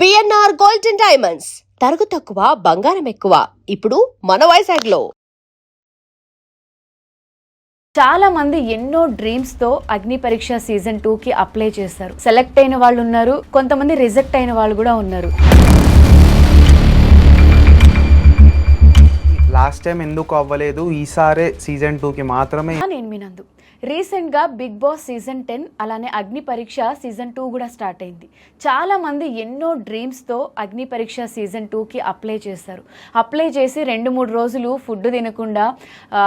BNR gold and diamonds తరుగు తక్కువ బంగారం ఎక్కువ ఇప్పుడు మన వైజాగ్లో. చాలా మంది ఎన్నో డ్రీమ్స్ తో అగ్ని పరీక్ష సీజన్ 2 కి అప్లై చేశారు. సెలెక్ట్ అయిన వాళ్ళు ఉన్నారు, కొంతమంది రిజెక్ట్ అయిన వాళ్ళు కూడా ఉన్నారు. లాస్ట్ టైం ఎందుకు అవ్వలేదు, ఈసారి సీజన్ 2కి మాత్రమే. నేను మీ నందు. రీసెంట్గా బిగ్ బాస్ సీజన్ 10 అలానే అగ్ని పరీక్ష సీజన్ 2 కూడా స్టార్ట్ అయింది. చాలా మంది ఎన్నో డ్రీమ్స్తో అగ్ని పరీక్ష సీజన్ 2కి అప్లై చేశారు. అప్లై చేసి 2-3 రోజులు ఫుడ్ తినకుండా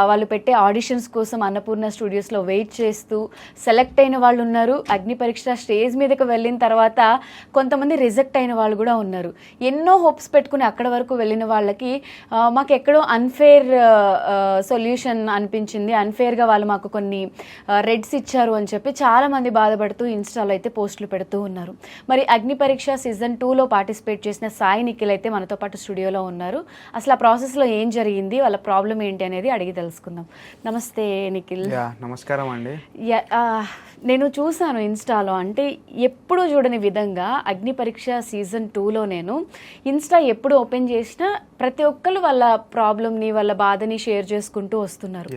వాళ్ళు పెట్టే ఆడిషన్స్ కోసం అన్నపూర్ణ స్టూడియోస్లో వెయిట్ చేస్తూ సెలెక్ట్ అయిన వాళ్ళు ఉన్నారు. అగ్ని పరీక్ష స్టేజ్ మీదకి వెళ్ళిన తర్వాత కొంతమంది రిజెక్ట్ అయిన వాళ్ళు కూడా ఉన్నారు. ఎన్నో హోప్స్ పెట్టుకుని అక్కడ వరకు వెళ్ళిన వాళ్ళకి మాకు ఎక్కడో అన్ఫేర్ సొల్యూషన్ అనిపించింది, అన్ఫేర్గా వాళ్ళు మాకు కొన్ని రెడ్స్ ఇచ్చారు అని చెప్పి చాలామంది బాధపడుతూ ఇన్స్టాలో అయితే పోస్టులు పెడుతూ ఉన్నారు. మరి అగ్ని పరీక్ష సీజన్ 2లో పార్టిసిపేట్ చేసిన సాయి నిఖిల్ అయితే మనతో పాటు స్టూడియోలో ఉన్నారు. అసలు ఆ ప్రాసెస్లో ఏం జరిగింది, వాళ్ళ ప్రాబ్లం ఏంటి అనేది అడిగి తెలుసుకుందాం. నమస్తే నిఖిల్. నమస్కారం అండి. నేను చూశాను ఇన్స్టాలో, అంటే ఎప్పుడు చూడని విధంగా అగ్ని పరీక్ష సీజన్ 2లో నేను ఇన్స్టా ఎప్పుడు ఓపెన్ చేసినా ప్రతి ఒక్కరు వాళ్ళ ప్రాబ్లమ్ని వాళ్ళ బాధని షేర్ చేసుకుంటూ వస్తున్నారు.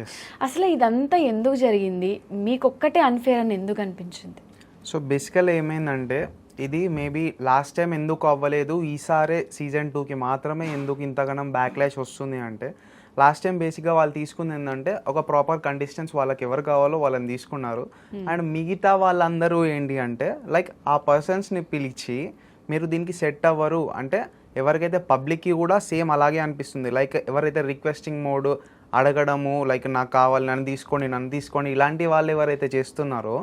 అసలు ఇదంతా ఎందుకు జరిగింది, మీకొక్కటే అన్ఫేర్ అని ఎందుకు అనిపించింది? సో బేసికల్ ఏమైందంటే, ఇది మేబీ లాస్ట్ టైం ఎందుకు అవ్వలేదు, ఈసారి సీజన్ 2కి మాత్రమే ఎందుకు ఇంతగానం బ్యాక్లాష్ వస్తుంది అంటే, లాస్ట్ టైం బేసిక్గా వాళ్ళు తీసుకుంది ఏంటంటే ఒక ప్రాపర్ కండిషన్స్ వాళ్ళకి ఎవరు కావాలో వాళ్ళని తీసుకున్నారు. అండ్ మిగతా వాళ్ళందరూ ఏంటి అంటే లైక్ ఆ పర్సన్స్ని పిలిచి మీరు దీనికి సెట్ అవ్వరు అంటే, ఎవరికైతే పబ్లిక్కి కూడా సేమ్ అలాగే అనిపిస్తుంది. లైక్ ఎవరైతే రిక్వెస్టింగ్ మోడ్ అడగడము, లైక్ నాకు కావాలి, నన్ను తీసుకోండి ఇలాంటి వాళ్ళు ఎవరైతే చేస్తున్నారో,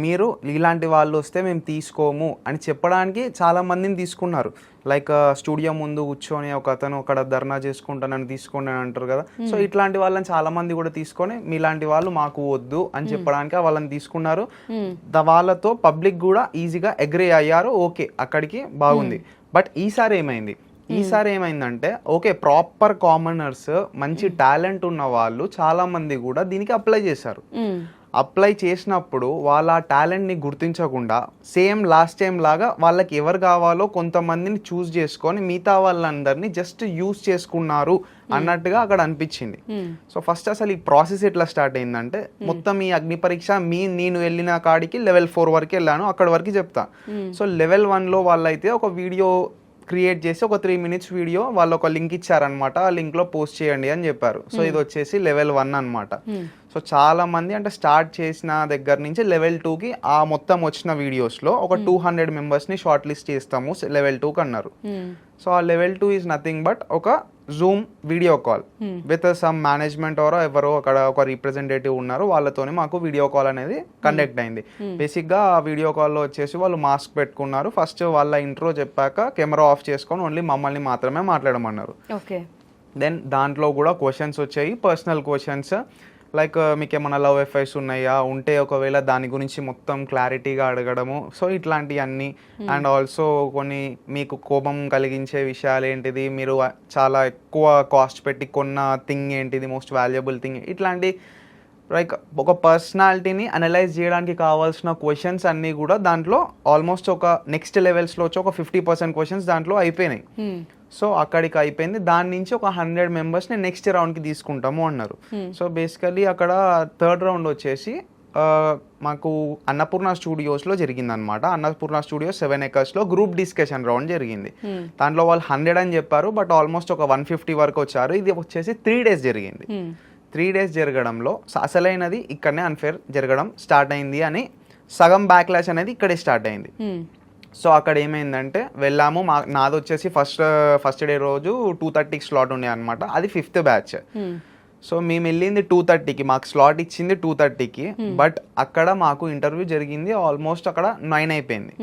మీరు ఇలాంటి వాళ్ళు వస్తే మేము తీసుకోము అని చెప్పడానికి చాలామందిని తీసుకున్నారు. లైక్ స్టూడియో ముందు కూర్చొని ఒక అతను అక్కడ ధర్నా చేసుకుంటానని తీసుకోండి అని అంటారు కదా. సో ఇట్లాంటి వాళ్ళని చాలామంది కూడా తీసుకొని మీలాంటి వాళ్ళు మాకు వద్దు అని చెప్పడానికి వాళ్ళని తీసుకున్నారు. వాళ్ళతో పబ్లిక్ కూడా ఈజీగా అగ్రీ అయ్యారు. ఓకే, అక్కడికి బాగుంది. బట్ ఈసారి ఏమైందంటే ఓకే, ప్రాపర్ కామనర్స్, మంచి టాలెంట్ ఉన్న వాళ్ళు చాలా మంది కూడా దీనికి అప్లై చేశారు. అప్లై చేసినప్పుడు వాళ్ళ టాలెంట్ని గుర్తించకుండా సేమ్ లాస్ట్ టైం లాగా వాళ్ళకి ఎవరు కావాలో కొంతమందిని చూస్ చేసుకొని మిగతా వాళ్ళందరినీ జస్ట్ యూజ్ చేసుకున్నారు అన్నట్టుగా అక్కడ అనిపించింది. సో ఫస్ట్ అసలు ఈ ప్రాసెస్ ఎట్లా స్టార్ట్ అయిందంటే, మొత్తం ఈ అగ్ని పరీక్ష నేను వెళ్ళిన కాడికి లెవెల్ 4 వరకు వెళ్ళాను, అక్కడ వరకు చెప్తా. సో లెవెల్ 1లో వాళ్ళైతే ఒక వీడియో క్రియేట్ చేసి ఒక 3 minutes వీడియో వాళ్ళు ఒక లింక్ ఇచ్చారనమాట. ఆ లింక్లో పోస్ట్ చేయండి అని చెప్పారు. సో ఇది వచ్చేసి లెవెల్ 1 అనమాట. సో చాలా మంది అంటే స్టార్ట్ చేసిన దగ్గర నుంచి లెవెల్ 2కి ఆ మొత్తం వచ్చిన వీడియోస్లో ఒక 200 మెంబర్స్ని షార్ట్ లిస్ట్ చేస్తాము లెవెల్ 2కి అన్నారు. సో ఆ లెవెల్ 2 ఈజ్ నథింగ్ బట్ ఒక Zoom video call with some management or ఎవరో అక్కడ ఒక రిప్రజెంటేటివ్ ఉన్నారు, వాళ్ళతోనే మాకు వీడియో కాల్ అనేది కండక్ట్ అయింది. బేసిక్గా ఆ వీడియో కాల్లో వచ్చేసి వాళ్ళు మాస్క్ పెట్టుకున్నారు. ఫస్ట్ వాళ్ళ ఇంట్రో చెప్పాక కెమెరా ఆఫ్ చేసుకొని ఓన్లీ మమ్మల్ని మాత్రమే మాట్లాడమన్నారు. దెన్ దాంట్లో కూడా క్వశ్చన్స్ వచ్చాయి, పర్సనల్ క్వశ్చన్స్. లైక్ మీకు ఏమైనా లవ్ ఎఫైర్స్ ఉన్నాయా, ఉంటే ఒకవేళ దాని గురించి మొత్తం క్లారిటీగా అడగడము. సో ఇట్లాంటివన్నీ. అండ్ ఆల్సో కొన్ని మీకు కోపం కలిగించే విషయాలు ఏంటిది, మీరు చాలా ఎక్కువ కాస్ట్ పెట్టి కొన్న థింగ్ ఏంటిది, మోస్ట్ వాల్యుబుల్ థింగ్, ఇట్లాంటి లైక్ ఒక పర్సనాలిటీని అనలైజ్ చేయడానికి కావాల్సిన క్వశ్చన్స్ అన్నీ కూడా దాంట్లో ఆల్మోస్ట్ ఒక నెక్స్ట్ లెవెల్స్లో వచ్చి ఒక 50% క్వశ్చన్స్ దాంట్లో అయిపోయినాయి. సో అక్కడికి అయిపోయింది. దాని నుంచి ఒక 100 మెంబర్స్ని నెక్స్ట్ రౌండ్కి తీసుకుంటాము అన్నారు. సో బేసికలీ అక్కడ థర్డ్ రౌండ్ వచ్చేసి మాకు అన్నపూర్ణ స్టూడియోస్లో జరిగిందనమాట. అన్నపూర్ణ స్టూడియోస్ 7 acresలో గ్రూప్ డిస్కషన్ రౌండ్ జరిగింది. దాంట్లో వాళ్ళు 100 అని చెప్పారు, బట్ ఆల్మోస్ట్ ఒక 150 వరకు వచ్చారు. ఇది వచ్చేసి 3 days జరిగింది. 3 days జరగడంలో అసలైనది ఇక్కడనే అన్ఫేర్ జరగడం స్టార్ట్ అయింది అని సగం బ్యాక్లాష్ అనేది ఇక్కడే స్టార్ట్ అయింది. సో అక్కడ ఏమైందంటే వెళ్ళాము, నాది వచ్చేసి ఫస్ట్ డే రోజు 2:30కి స్లాట్ ఉండే అనమాట. అది 5th batch. సో మేము వెళ్ళింది 2:30కి, మాకు స్లాట్ ఇచ్చింది 2:30కి. బట్ అక్కడ మాకు ఇంటర్వ్యూ జరిగింది ఆల్మోస్ట్ అక్కడ 9 అయిపోయింది.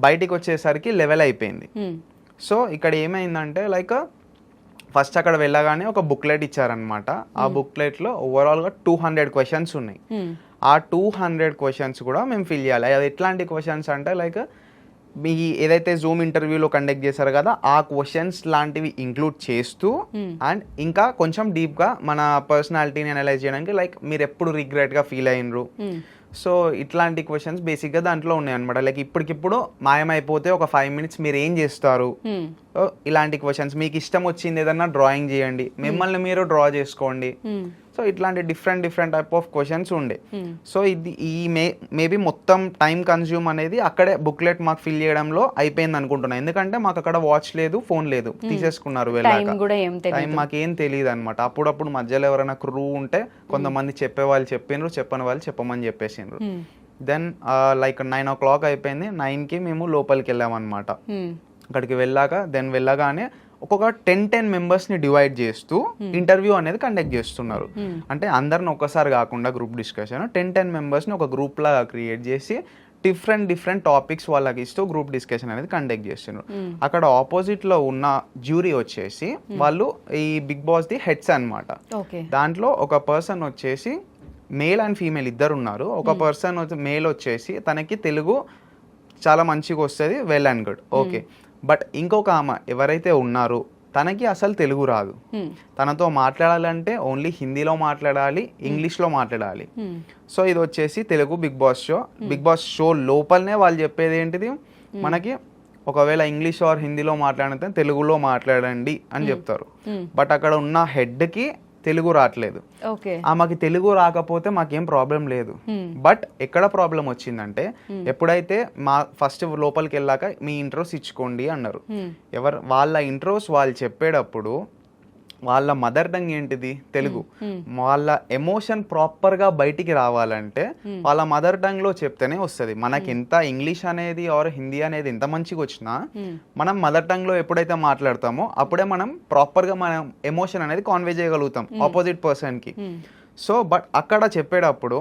బయటికి వచ్చేసరికి 11 అయిపోయింది. సో ఇక్కడ ఏమైందంటే లైక్ ఫస్ట్ అక్కడ వెళ్ళగానే ఒక బుక్లెట్ ఇచ్చారనమాట. ఆ బుక్లెట్లో ఓవరాల్గా 200 క్వశ్చన్స్ ఉన్నాయి. ఆ 200 క్వశ్చన్స్ కూడా మేము ఫిల్ చేయాలి. అది ఎట్లాంటి క్వశ్చన్స్ అంటే లైక్ మీ ఏదైతే జూమ్ ఇంటర్వ్యూలో కండక్ట్ చేశారు కదా, ఆ క్వశ్చన్స్ లాంటివి ఇంక్లూడ్ చేస్తూ అండ్ ఇంకా కొంచెం డీప్గా మన పర్సనాలిటీని అనలైజ్ చేయడానికి, లైక్ మీరు ఎప్పుడు రిగ్రెట్గా ఫీల్ అయినరు, సో ఇట్లాంటి క్వశ్చన్స్ బేసిక్గా దాంట్లో ఉన్నాయి అనమాట. లైక్ ఇప్పటికిప్పుడు మాయమైపోతే ఒక 5 minutes మీరు ఏం చేస్తారు, సో ఇలాంటి క్వశ్చన్స్. మీకు ఇష్టం వచ్చింది ఏదన్నా డ్రాయింగ్ చేయండి, మిమ్మల్ని మీరు డ్రా చేసుకోండి. సో ఇట్లాంటి డిఫరెంట్ టైప్ ఆఫ్ క్వశ్చన్స్ ఉండే. సో ఇది ఈ మేబీ మొత్తం టైం కన్జ్యూమ్ అనేది అక్కడే బుక్లెట్ మాకు ఫిల్ చేయడంలో అయిపోయింది అనుకుంటున్నాను. ఎందుకంటే మాకు అక్కడ వాచ్ లేదు, ఫోన్ లేదు, తీసేసుకున్నారు వెళ్ళాక. టైం మాకేం తెలియదు అనమాట. అప్పుడప్పుడు మధ్యలో ఎవరైనా క్రూ ఉంటే కొంతమంది చెప్పేవాళ్ళు చెప్పిండ్రు, చెప్పని వాళ్ళు చెప్పమని చెప్పేసిండ్రు. దెన్ లైక్ 9 o'clock అయిపోయింది. 9కి మేము లోపలికి వెళ్ళామన్నమాట. అక్కడికి వెళ్ళగానే ఒక్కొక్క 10 మెంబర్స్ని డివైడ్ చేస్తూ ఇంటర్వ్యూ అనేది కండక్ట్ చేస్తున్నారు. అంటే అందరిని ఒక్కసారి కాకుండా గ్రూప్ డిస్కషన్ 10 మెంబర్స్ని ఒక గ్రూప్ లాగా క్రియేట్ చేసి డిఫరెంట్ టాపిక్స్ వాళ్ళకి ఇస్తూ గ్రూప్ డిస్కషన్ అనేది కండక్ట్ చేస్తున్నారు. అక్కడ ఆపోజిట్లో ఉన్న జ్యూరీ వచ్చేసి వాళ్ళు ఈ బిగ్ బాస్ ది హెడ్స్ అన్నమాట. దాంట్లో ఒక పర్సన్ వచ్చేసి మేల్ అండ్ ఫీమేల్ ఇద్దరు ఉన్నారు. ఒక పర్సన్ మేల్ వచ్చేసి తనకి తెలుగు చాలా మంచిగా వస్తుంది, well and good, okay. But ఇంకొక ఆమె ఎవరైతే ఉన్నారో తనకి అసలు తెలుగు రాదు. తనతో మాట్లాడాలంటే ఓన్లీ హిందీలో మాట్లాడాలి, ఇంగ్లీష్లో మాట్లాడాలి. సో ఇది వచ్చేసి తెలుగు బిగ్ బాస్ షో లోపలనే వాళ్ళు చెప్పేది ఏంటిది, మనకి ఒకవేళ ఇంగ్లీష్ ఆర్ హిందీలో మాట్లాడితే తెలుగులో మాట్లాడండి అని చెప్తారు. బట్ అక్కడ ఉన్న హెడ్కి తెలుగు రావట్లేదు. ఆమెకి తెలుగు రాకపోతే మాకేం ప్రాబ్లం లేదు. బట్ ఎక్కడ ప్రాబ్లం వచ్చిందంటే ఎప్పుడైతే మా ఫస్ట్ లోపలికి వెళ్ళాక మీ ఇంట్రోస్ ఇచ్చుకోండి అన్నారు. వాళ్ళ ఇంట్రోస్ వాళ్ళు చెప్పేటప్పుడు వాళ్ళ మదర్ టంగ్ ఏంటిది తెలుగు. వాళ్ళ ఎమోషన్ ప్రాపర్గా బయటికి రావాలంటే వాళ్ళ మదర్ టంగ్లో చెప్తేనే వస్తుంది. మనకి ఎంత ఇంగ్లీష్ అనేది ఆర్ హిందీ అనేది ఎంత మంచిగా వచ్చినా మనం మదర్ టంగ్లో ఎప్పుడైతే మాట్లాడతామో అప్పుడే మనం ప్రాపర్గా మనం ఎమోషన్ అనేది కాన్వే చేయగలుగుతాం ఆపోజిట్ పర్సన్కి. సో బట్ అక్కడ చెప్పేటప్పుడు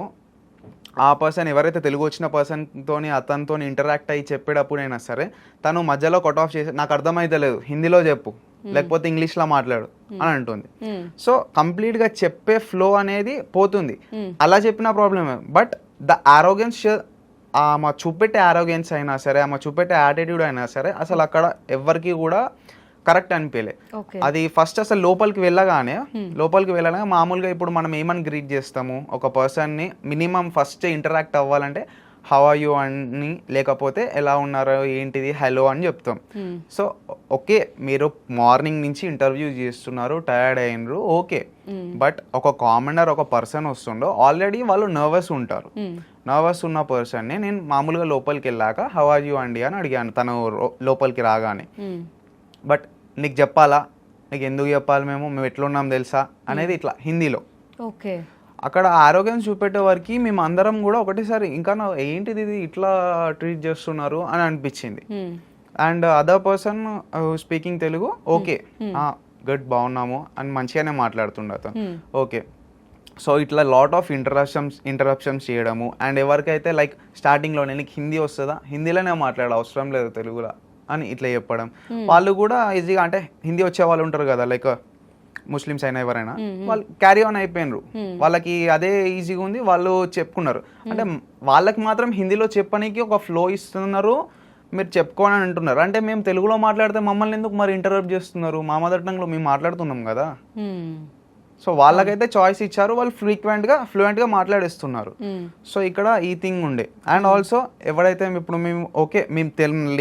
ఆ పర్సన్ ఎవరైతే తెలుగు వచ్చిన పర్సన్తోని అతనితో ఇంటరాక్ట్ అయ్యి చెప్పేటప్పుడైనా సరే తను మధ్యలో కట్ ఆఫ్ చేసి నాకు అర్థమైతే లేదు, హిందీలో చెప్పు లేకపోతే ఇంగ్లీష్లో మాట్లాడు అని అంటుంది. సో కంప్లీట్గా చెప్పే ఫ్లో అనేది పోతుంది. అలా చెప్పిన ప్రాబ్లమే. బట్ ద ఆరోగెన్స్, ఆమె చూపెట్టే ఆరోగెన్స్ అయినా సరే, ఆమె చూపెట్టే యాటిట్యూడ్ అయినా సరే అసలు అక్కడ ఎవరికి కూడా కరెక్ట్ అనిపించలే. అది ఫస్ట్ అసలు లోపలికి వెళ్ళగానే మామూలుగా ఇప్పుడు మనం ఏమని గ్రీట్ చేస్తాము ఒక పర్సన్ని, మినిమం ఫస్ట్ ఇంటరాక్ట్ అవ్వాలంటే హౌ ఆర్ యూ అని, లేకపోతే ఎలా ఉన్నారో ఏంటిది హలో అని చెప్తాం. సో ఓకే మీరు మార్నింగ్ నుంచి ఇంటర్వ్యూ చేస్తున్నారు, టైర్డ్ అయినరు, ఓకే. బట్ ఒక కామనర్ ఒక పర్సన్ వస్తుండో ఆల్రెడీ వాళ్ళు నర్వస్ ఉంటారు. నర్వస్ ఉన్న పర్సన్ని నేను మామూలుగా లోపలికి వెళ్ళాక హౌ ఆర్ యూ అండి అని అడిగాను తను లోపలికి రాగానే. బట్ నీకు చెప్పాలా, నీకు ఎందుకు చెప్పాలి, మేము ఎట్లున్నాం తెలుసా అనేది ఇట్లా హిందీలో. ఓకే. అక్కడ ఆరోగ్యం చూపెట్టే వరకు మేము అందరం కూడా ఒకటేసారి ఇంకా ఏంటిది ఇది ఇట్లా ట్రీట్ చేస్తున్నారు అని అనిపించింది. And other person speaking Telugu, okay good బాగున్నాము అని మంచిగానే మాట్లాడుతుండే అతను, ఓకే. సో ఇట్లా లాట్ ఆఫ్ ఇంటరప్షన్స్ చేయడము. అండ్ ఎవరికైతే లైక్ స్టార్టింగ్లోనే నీకు హిందీ వస్తుందా, హిందీలోనే మాట్లాడ అవసరం లేదు తెలుగులో అని ఇట్లా చెప్పడం. వాళ్ళు కూడా ఈజీగా, అంటే హిందీ వచ్చే వాళ్ళు ఉంటారు కదా లైక్ ముస్లిమ్స్ అయినా ఎవరైనా, వాళ్ళు క్యారీ ఆన్ అయిపోయినరు. వాళ్ళకి అదే ఈజీగా ఉంది, వాళ్ళు చెప్పుకున్నారు. అంటే వాళ్ళకి మాత్రం హిందీలో చెప్పడానికి ఒక ఫ్లో ఇస్తున్నారు, మీరు చెప్పుకోని అంటున్నారు. అంటే మేము తెలుగులో మాట్లాడితే మమ్మల్ని ఎందుకు మరి ఇంటరప్ట్ చేస్తున్నారు, మా మదర్ టంగ్లో మేము మాట్లాడుతున్నాం కదా. సో వాళ్ళకైతే చాయిస్ ఇచ్చారు, వాళ్ళు ఫ్లూయెంట్గా మాట్లాడేస్తున్నారు. సో ఇక్కడ ఈ థింగ్ ఉండే. అండ్ ఆల్సో ఎవరైతే ఇప్పుడు మేము ఓకే మేము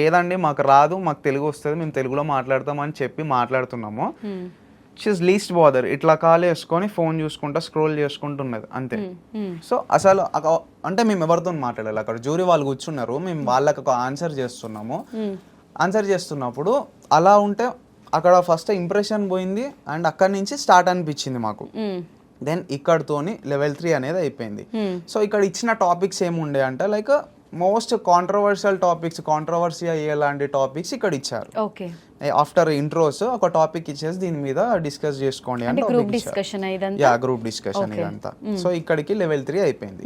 లేదండి మాకు రాదు, మాకు తెలుగు వస్తుంది, మేము తెలుగులో మాట్లాడతాం అని చెప్పి మాట్లాడుతున్నామో, షీఈస్ లీస్ట్ బాదర్ ఇట్లా కాల్ వేసుకొని ఫోన్ చూసుకుంటా స్క్రోల్ చేసుకుంటున్నది అంతే. సో అసలు అంటే మేము ఎవరితో మాట్లాడాలి, అక్కడ జ్యూరీ వాళ్ళు కూర్చున్నారు, మేము వాళ్ళకి ఒక ఆన్సర్ చేస్తున్నప్పుడు అలా ఉంటే అక్కడ ఫస్ట్ ఇంప్రెషన్ పోయింది. అండ్ అక్కడి నుంచి స్టార్ట్ అనిపించింది మాకు. దెన్ ఇక్కడతోని లెవెల్ 3 అనేది అయిపోయింది. సో ఇక్కడ ఇచ్చిన టాపిక్స్ ఏముండే అంటే like most controversial topics, controversy అయ్యేలాంటి టాపిక్స్ ఇక్కడ ఇచ్చారు. ఆఫ్టర్ ఇంట్రోస్ ఒక టాపిక్ ఇచ్చేసి దీని మీద డిస్కస్ చేసుకోండి అంటే గ్రూప్ డిస్కషన్ ఇదంతా. సో ఇక్కడికి లెవెల్ 3 అయిపోయింది.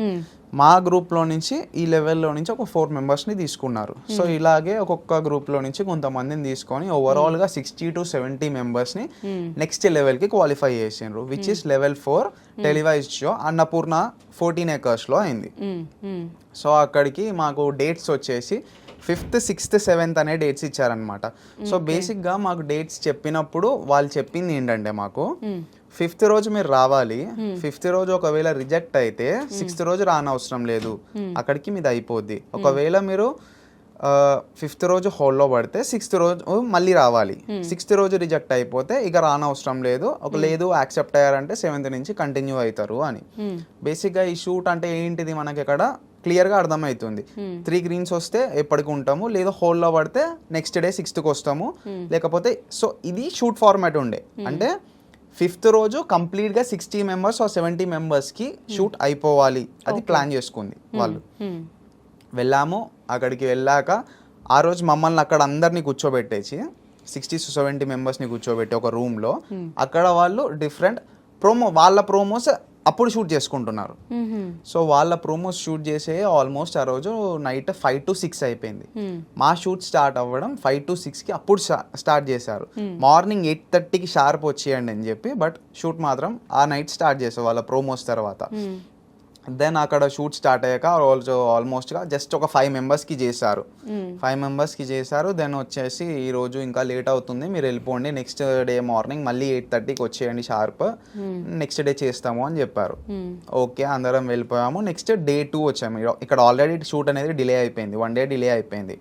మా గ్రూప్లో నుంచి ఈ లెవెల్లో నుంచి ఒక 4 మెంబర్స్ని తీసుకున్నారు. సో ఇలాగే ఒక్కొక్క గ్రూప్లో నుంచి కొంతమందిని తీసుకొని ఓవరాల్గా 60 to 70 మెంబర్స్ని నెక్స్ట్ లెవెల్కి క్వాలిఫై చేసిండ్రు, which is level 4 టెలివైజ్డ్ show Annapurna 14 acres అయింది. సో అక్కడికి మాకు డేట్స్ వచ్చేసి 5th, 6th, 7th అనే డేట్స్ ఇచ్చారనమాట. సో బేసిక్గా మాకు డేట్స్ చెప్పినప్పుడు వాళ్ళు చెప్పింది ఏంటంటే మాకు 5th రోజు మీరు రావాలి, 5th రోజు ఒకవేళ రిజెక్ట్ అయితే 6th రోజు రానవసరం లేదు, అక్కడికి మీది అయిపోద్ది. ఒకవేళ మీరు 5th రోజు హోల్డ్లో పడితే 6th రోజు మళ్ళీ రావాలి, 6th రోజు రిజెక్ట్ అయిపోతే ఇక రానవసరం లేదు, లేదు యాక్సెప్ట్ అయ్యారంటే 7th నుంచి కంటిన్యూ అవుతారు అని. బేసిక్గా ఈ షూట్ అంటే ఏంటిది మనకి ఇక్కడ క్లియర్గా అర్థమవుతుంది. 3 గ్రీన్స్ వస్తే ఎప్పటికి ఉంటాము, లేదా హోల్డ్లో పడితే నెక్స్ట్ డే 6th వస్తాము, లేకపోతే సో ఇది షూట్ ఫార్మాట్ ఉండే. అంటే 5th రోజు కంప్లీట్గా 60 మెంబర్స్ ఆర్ 70 మెంబర్స్కి షూట్ అయిపోవాలి, అది ప్లాన్ చేసుకుంది వాళ్ళు. వెళ్ళాము, అక్కడికి వెళ్ళాక ఆ రోజు మమ్మల్ని అక్కడ అందరినీ కూర్చోబెట్టేసి 60 to 70 మెంబర్స్ని కూర్చోబెట్టి ఒక రూమ్లో అక్కడ వాళ్ళు డిఫరెంట్ వాళ్ళ ప్రోమోస్ అప్పుడు షూట్ చేసుకుంటున్నారు. సో వాళ్ళ ప్రోమోస్ షూట్ చేసే ఆల్మోస్ట్ ఆ రోజు నైట్ 5 to 6 అయిపోయింది. మా షూట్ స్టార్ట్ అవ్వడం 5 to 6కి అప్పుడు స్టార్ట్ చేశారు. మార్నింగ్ 8:30కి షార్ప్ వచ్చేయండి అని చెప్పి, బట్ షూట్ మాత్రం ఆ నైట్ స్టార్ట్ చేశారు వాళ్ళ ప్రోమోస్ తర్వాత. దెన్ అక్కడ షూట్ స్టార్ట్ అయ్యాక ఆల్మోస్ట్గా జస్ట్ ఒక 5 మెంబర్స్కి చేశారు. 5 మెంబర్స్కి చేశారు. దెన్ వచ్చేసి ఈరోజు ఇంకా లేట్ అవుతుంది, మీరు వెళ్ళిపోండి, నెక్స్ట్ డే మార్నింగ్ మళ్ళీ 8:30కి వచ్చేయండి షార్ప్, నెక్స్ట్ డే చేస్తాము అని చెప్పారు. ఓకే, అందరం వెళ్ళిపోయాము. నెక్స్ట్ డే 2 వచ్చాము. ఇక్కడ ఆల్రెడీ షూట్ అనేది డిలే అయిపోయింది, 1 day డిలే అయిపోయింది.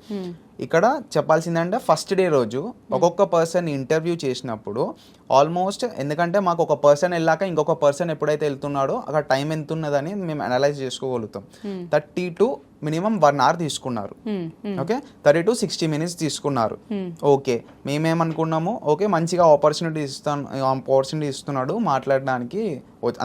ఇక్కడ చెప్పాల్సిందంటే ఫస్ట్ డే రోజు ఒక్కొక్క పర్సన్ ఇంటర్వ్యూ చేసినప్పుడు ఆల్మోస్ట్, ఎందుకంటే మాకు ఒక పర్సన్ వెళ్ళాక ఇంకొక పర్సన్ ఎప్పుడైతే వెళ్తున్నాడో అక్కడ టైం ఎంత ఉన్నదని మేము అనలైజ్ చేసుకోగలుగుతాం. 30 to మినిమం 1 hour తీసుకున్నారు. ఓకే, 30 to 60 minutes తీసుకున్నారు. ఓకే, మేమేమనుకున్నాము, ఓకే మంచిగా ఆపర్చునిటీ ఇస్తున్నాడు మాట్లాడడానికి,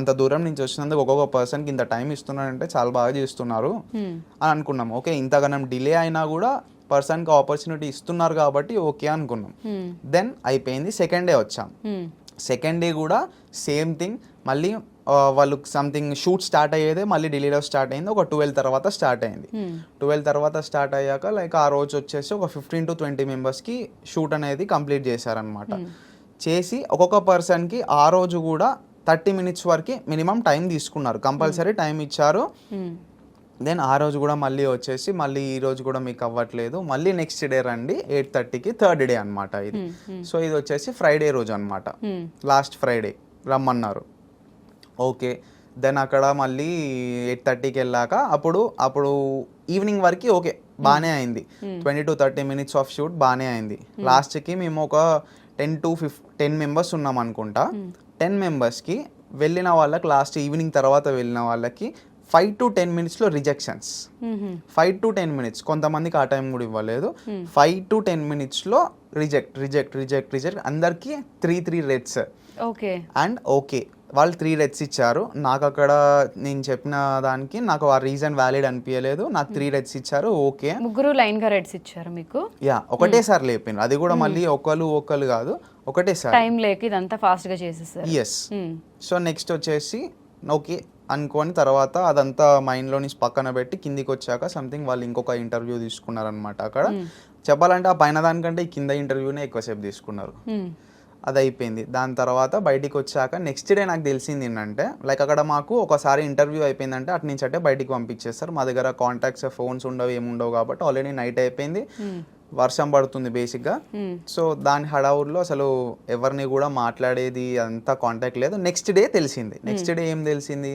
అంత దూరం నుంచి వచ్చినందుకు ఒక్కొక్క పర్సన్కి ఇంత టైం ఇస్తున్నాడంటే చాలా బాగా చేస్తున్నారు అని అనుకున్నాము. ఓకే, ఇంతగానం డిలే అయినా కూడా పర్సన్కి ఆపర్చునిటీ ఇస్తున్నారు కాబట్టి ఓకే అనుకున్నాం. దెన్ అయిపోయింది. సెకండ్ డే వచ్చాం. సెకండ్ డే కూడా సేమ్ థింగ్, మళ్ళీ వాళ్ళు సంథింగ్ షూట్ స్టార్ట్ అయ్యేదే మళ్ళీ ఢిల్లీలో స్టార్ట్ అయింది, ఒక 12 తర్వాత స్టార్ట్ అయింది. 12 తర్వాత స్టార్ట్ అయ్యాక లైక్ ఆ రోజు వచ్చేసి ఒక 15 to 20 మెంబర్స్కి షూట్ అనేది కంప్లీట్ చేశారనమాట. చేసి ఒక్కొక్క పర్సన్కి ఆ రోజు కూడా 30 minutes వరకు మినిమం టైం తీసుకున్నారు, కంపల్సరీ టైం ఇచ్చారు. దెన్ ఆ రోజు కూడా మళ్ళీ వచ్చేసి మళ్ళీ ఈ రోజు కూడా మీకు అవ్వట్లేదు, మళ్ళీ నెక్స్ట్ డే రండి 8:30కి, థర్డ్ డే అనమాట ఇది. సో ఇది వచ్చేసి ఫ్రైడే రోజు అనమాట, లాస్ట్ ఫ్రైడే రమ్మన్నారు. ఓకే, దెన్ అక్కడ మళ్ళీ 8:30కి వెళ్ళాక అప్పుడు ఈవినింగ్ వరకు ఓకే బాగానే అయింది. 20 to 30 minutes ఆఫ్ షూట్ బాగానే అయింది. లాస్ట్కి మేము ఒక 10 members ఉన్నాం అనుకుంటా. 10 members వెళ్ళిన వాళ్ళకి లాస్ట్ ఈవినింగ్ తర్వాత వెళ్ళిన వాళ్ళకి 5 to 10 minutesలో రిజెక్షన్స్. 5 to 10 minutes, కొంతమందికి ఆ టైం కూడా ఇవ్వలేదు. 5 to 10 minutesలో రిజెక్ట్ అందరికి 3 రెడ్స్. ఓకే, అండ్ ఓకే వాళ్ళు 3 రెడ్స్ ఇచ్చారు. నాకు అక్కడ నేను చెప్పిన దానికి నాకు ఆ రీజన్ వ్యాలిడ్ అనిపించలేదు, నాకు 3 రెడ్స్ ఇచ్చారు. ఓకే, ముగ్గురు లైన్ గా రెడ్స్ ఇచ్చారు మీకు? యా, ఒకటేసారి లేపిన, అది కూడా మళ్ళీ ఒకళ్ళు కాదు, ఒకటేసారి టైం లేక ఇదంతా ఫాస్ట్ గా చేసేసారు. ఎస్. సో నెక్స్ట్ వచ్చేసి ఓకే అనుకోని తర్వాత అదంతా మైండ్లో నుంచి పక్కన పెట్టి కిందికి వచ్చాక సంథింగ్ వాళ్ళు ఇంకొక ఇంటర్వ్యూ తీసుకున్నారనమాట. అక్కడ చెప్పాలంటే ఆ పైన దానికంటే ఈ కింద ఇంటర్వ్యూనే ఎక్కువసేపు తీసుకున్నారు. అది అయిపోయింది. దాని తర్వాత బయటికి వచ్చాక నెక్స్ట్ డే నాకు తెలిసింది ఏంటంటే లైక్ అక్కడ మాకు ఒకసారి ఇంటర్వ్యూ అయిపోయిందంటే అటు నుంచి అంటే బయటికి పంపించేస్తారు. మా దగ్గర కాంటాక్ట్స్ ఫోన్స్ ఉండవు, ఏముండవు కాబట్టి ఆల్రెడీ నైట్ అయిపోయింది, వర్షం పడుతుంది బేసిక్గా. సో దాని హడావుల్లో అసలు ఎవరిని కూడా మాట్లాడేది అంతా కాంటాక్ట్ లేదు. నెక్స్ట్ డే తెలిసింది. నెక్స్ట్ డే ఏం తెలిసింది,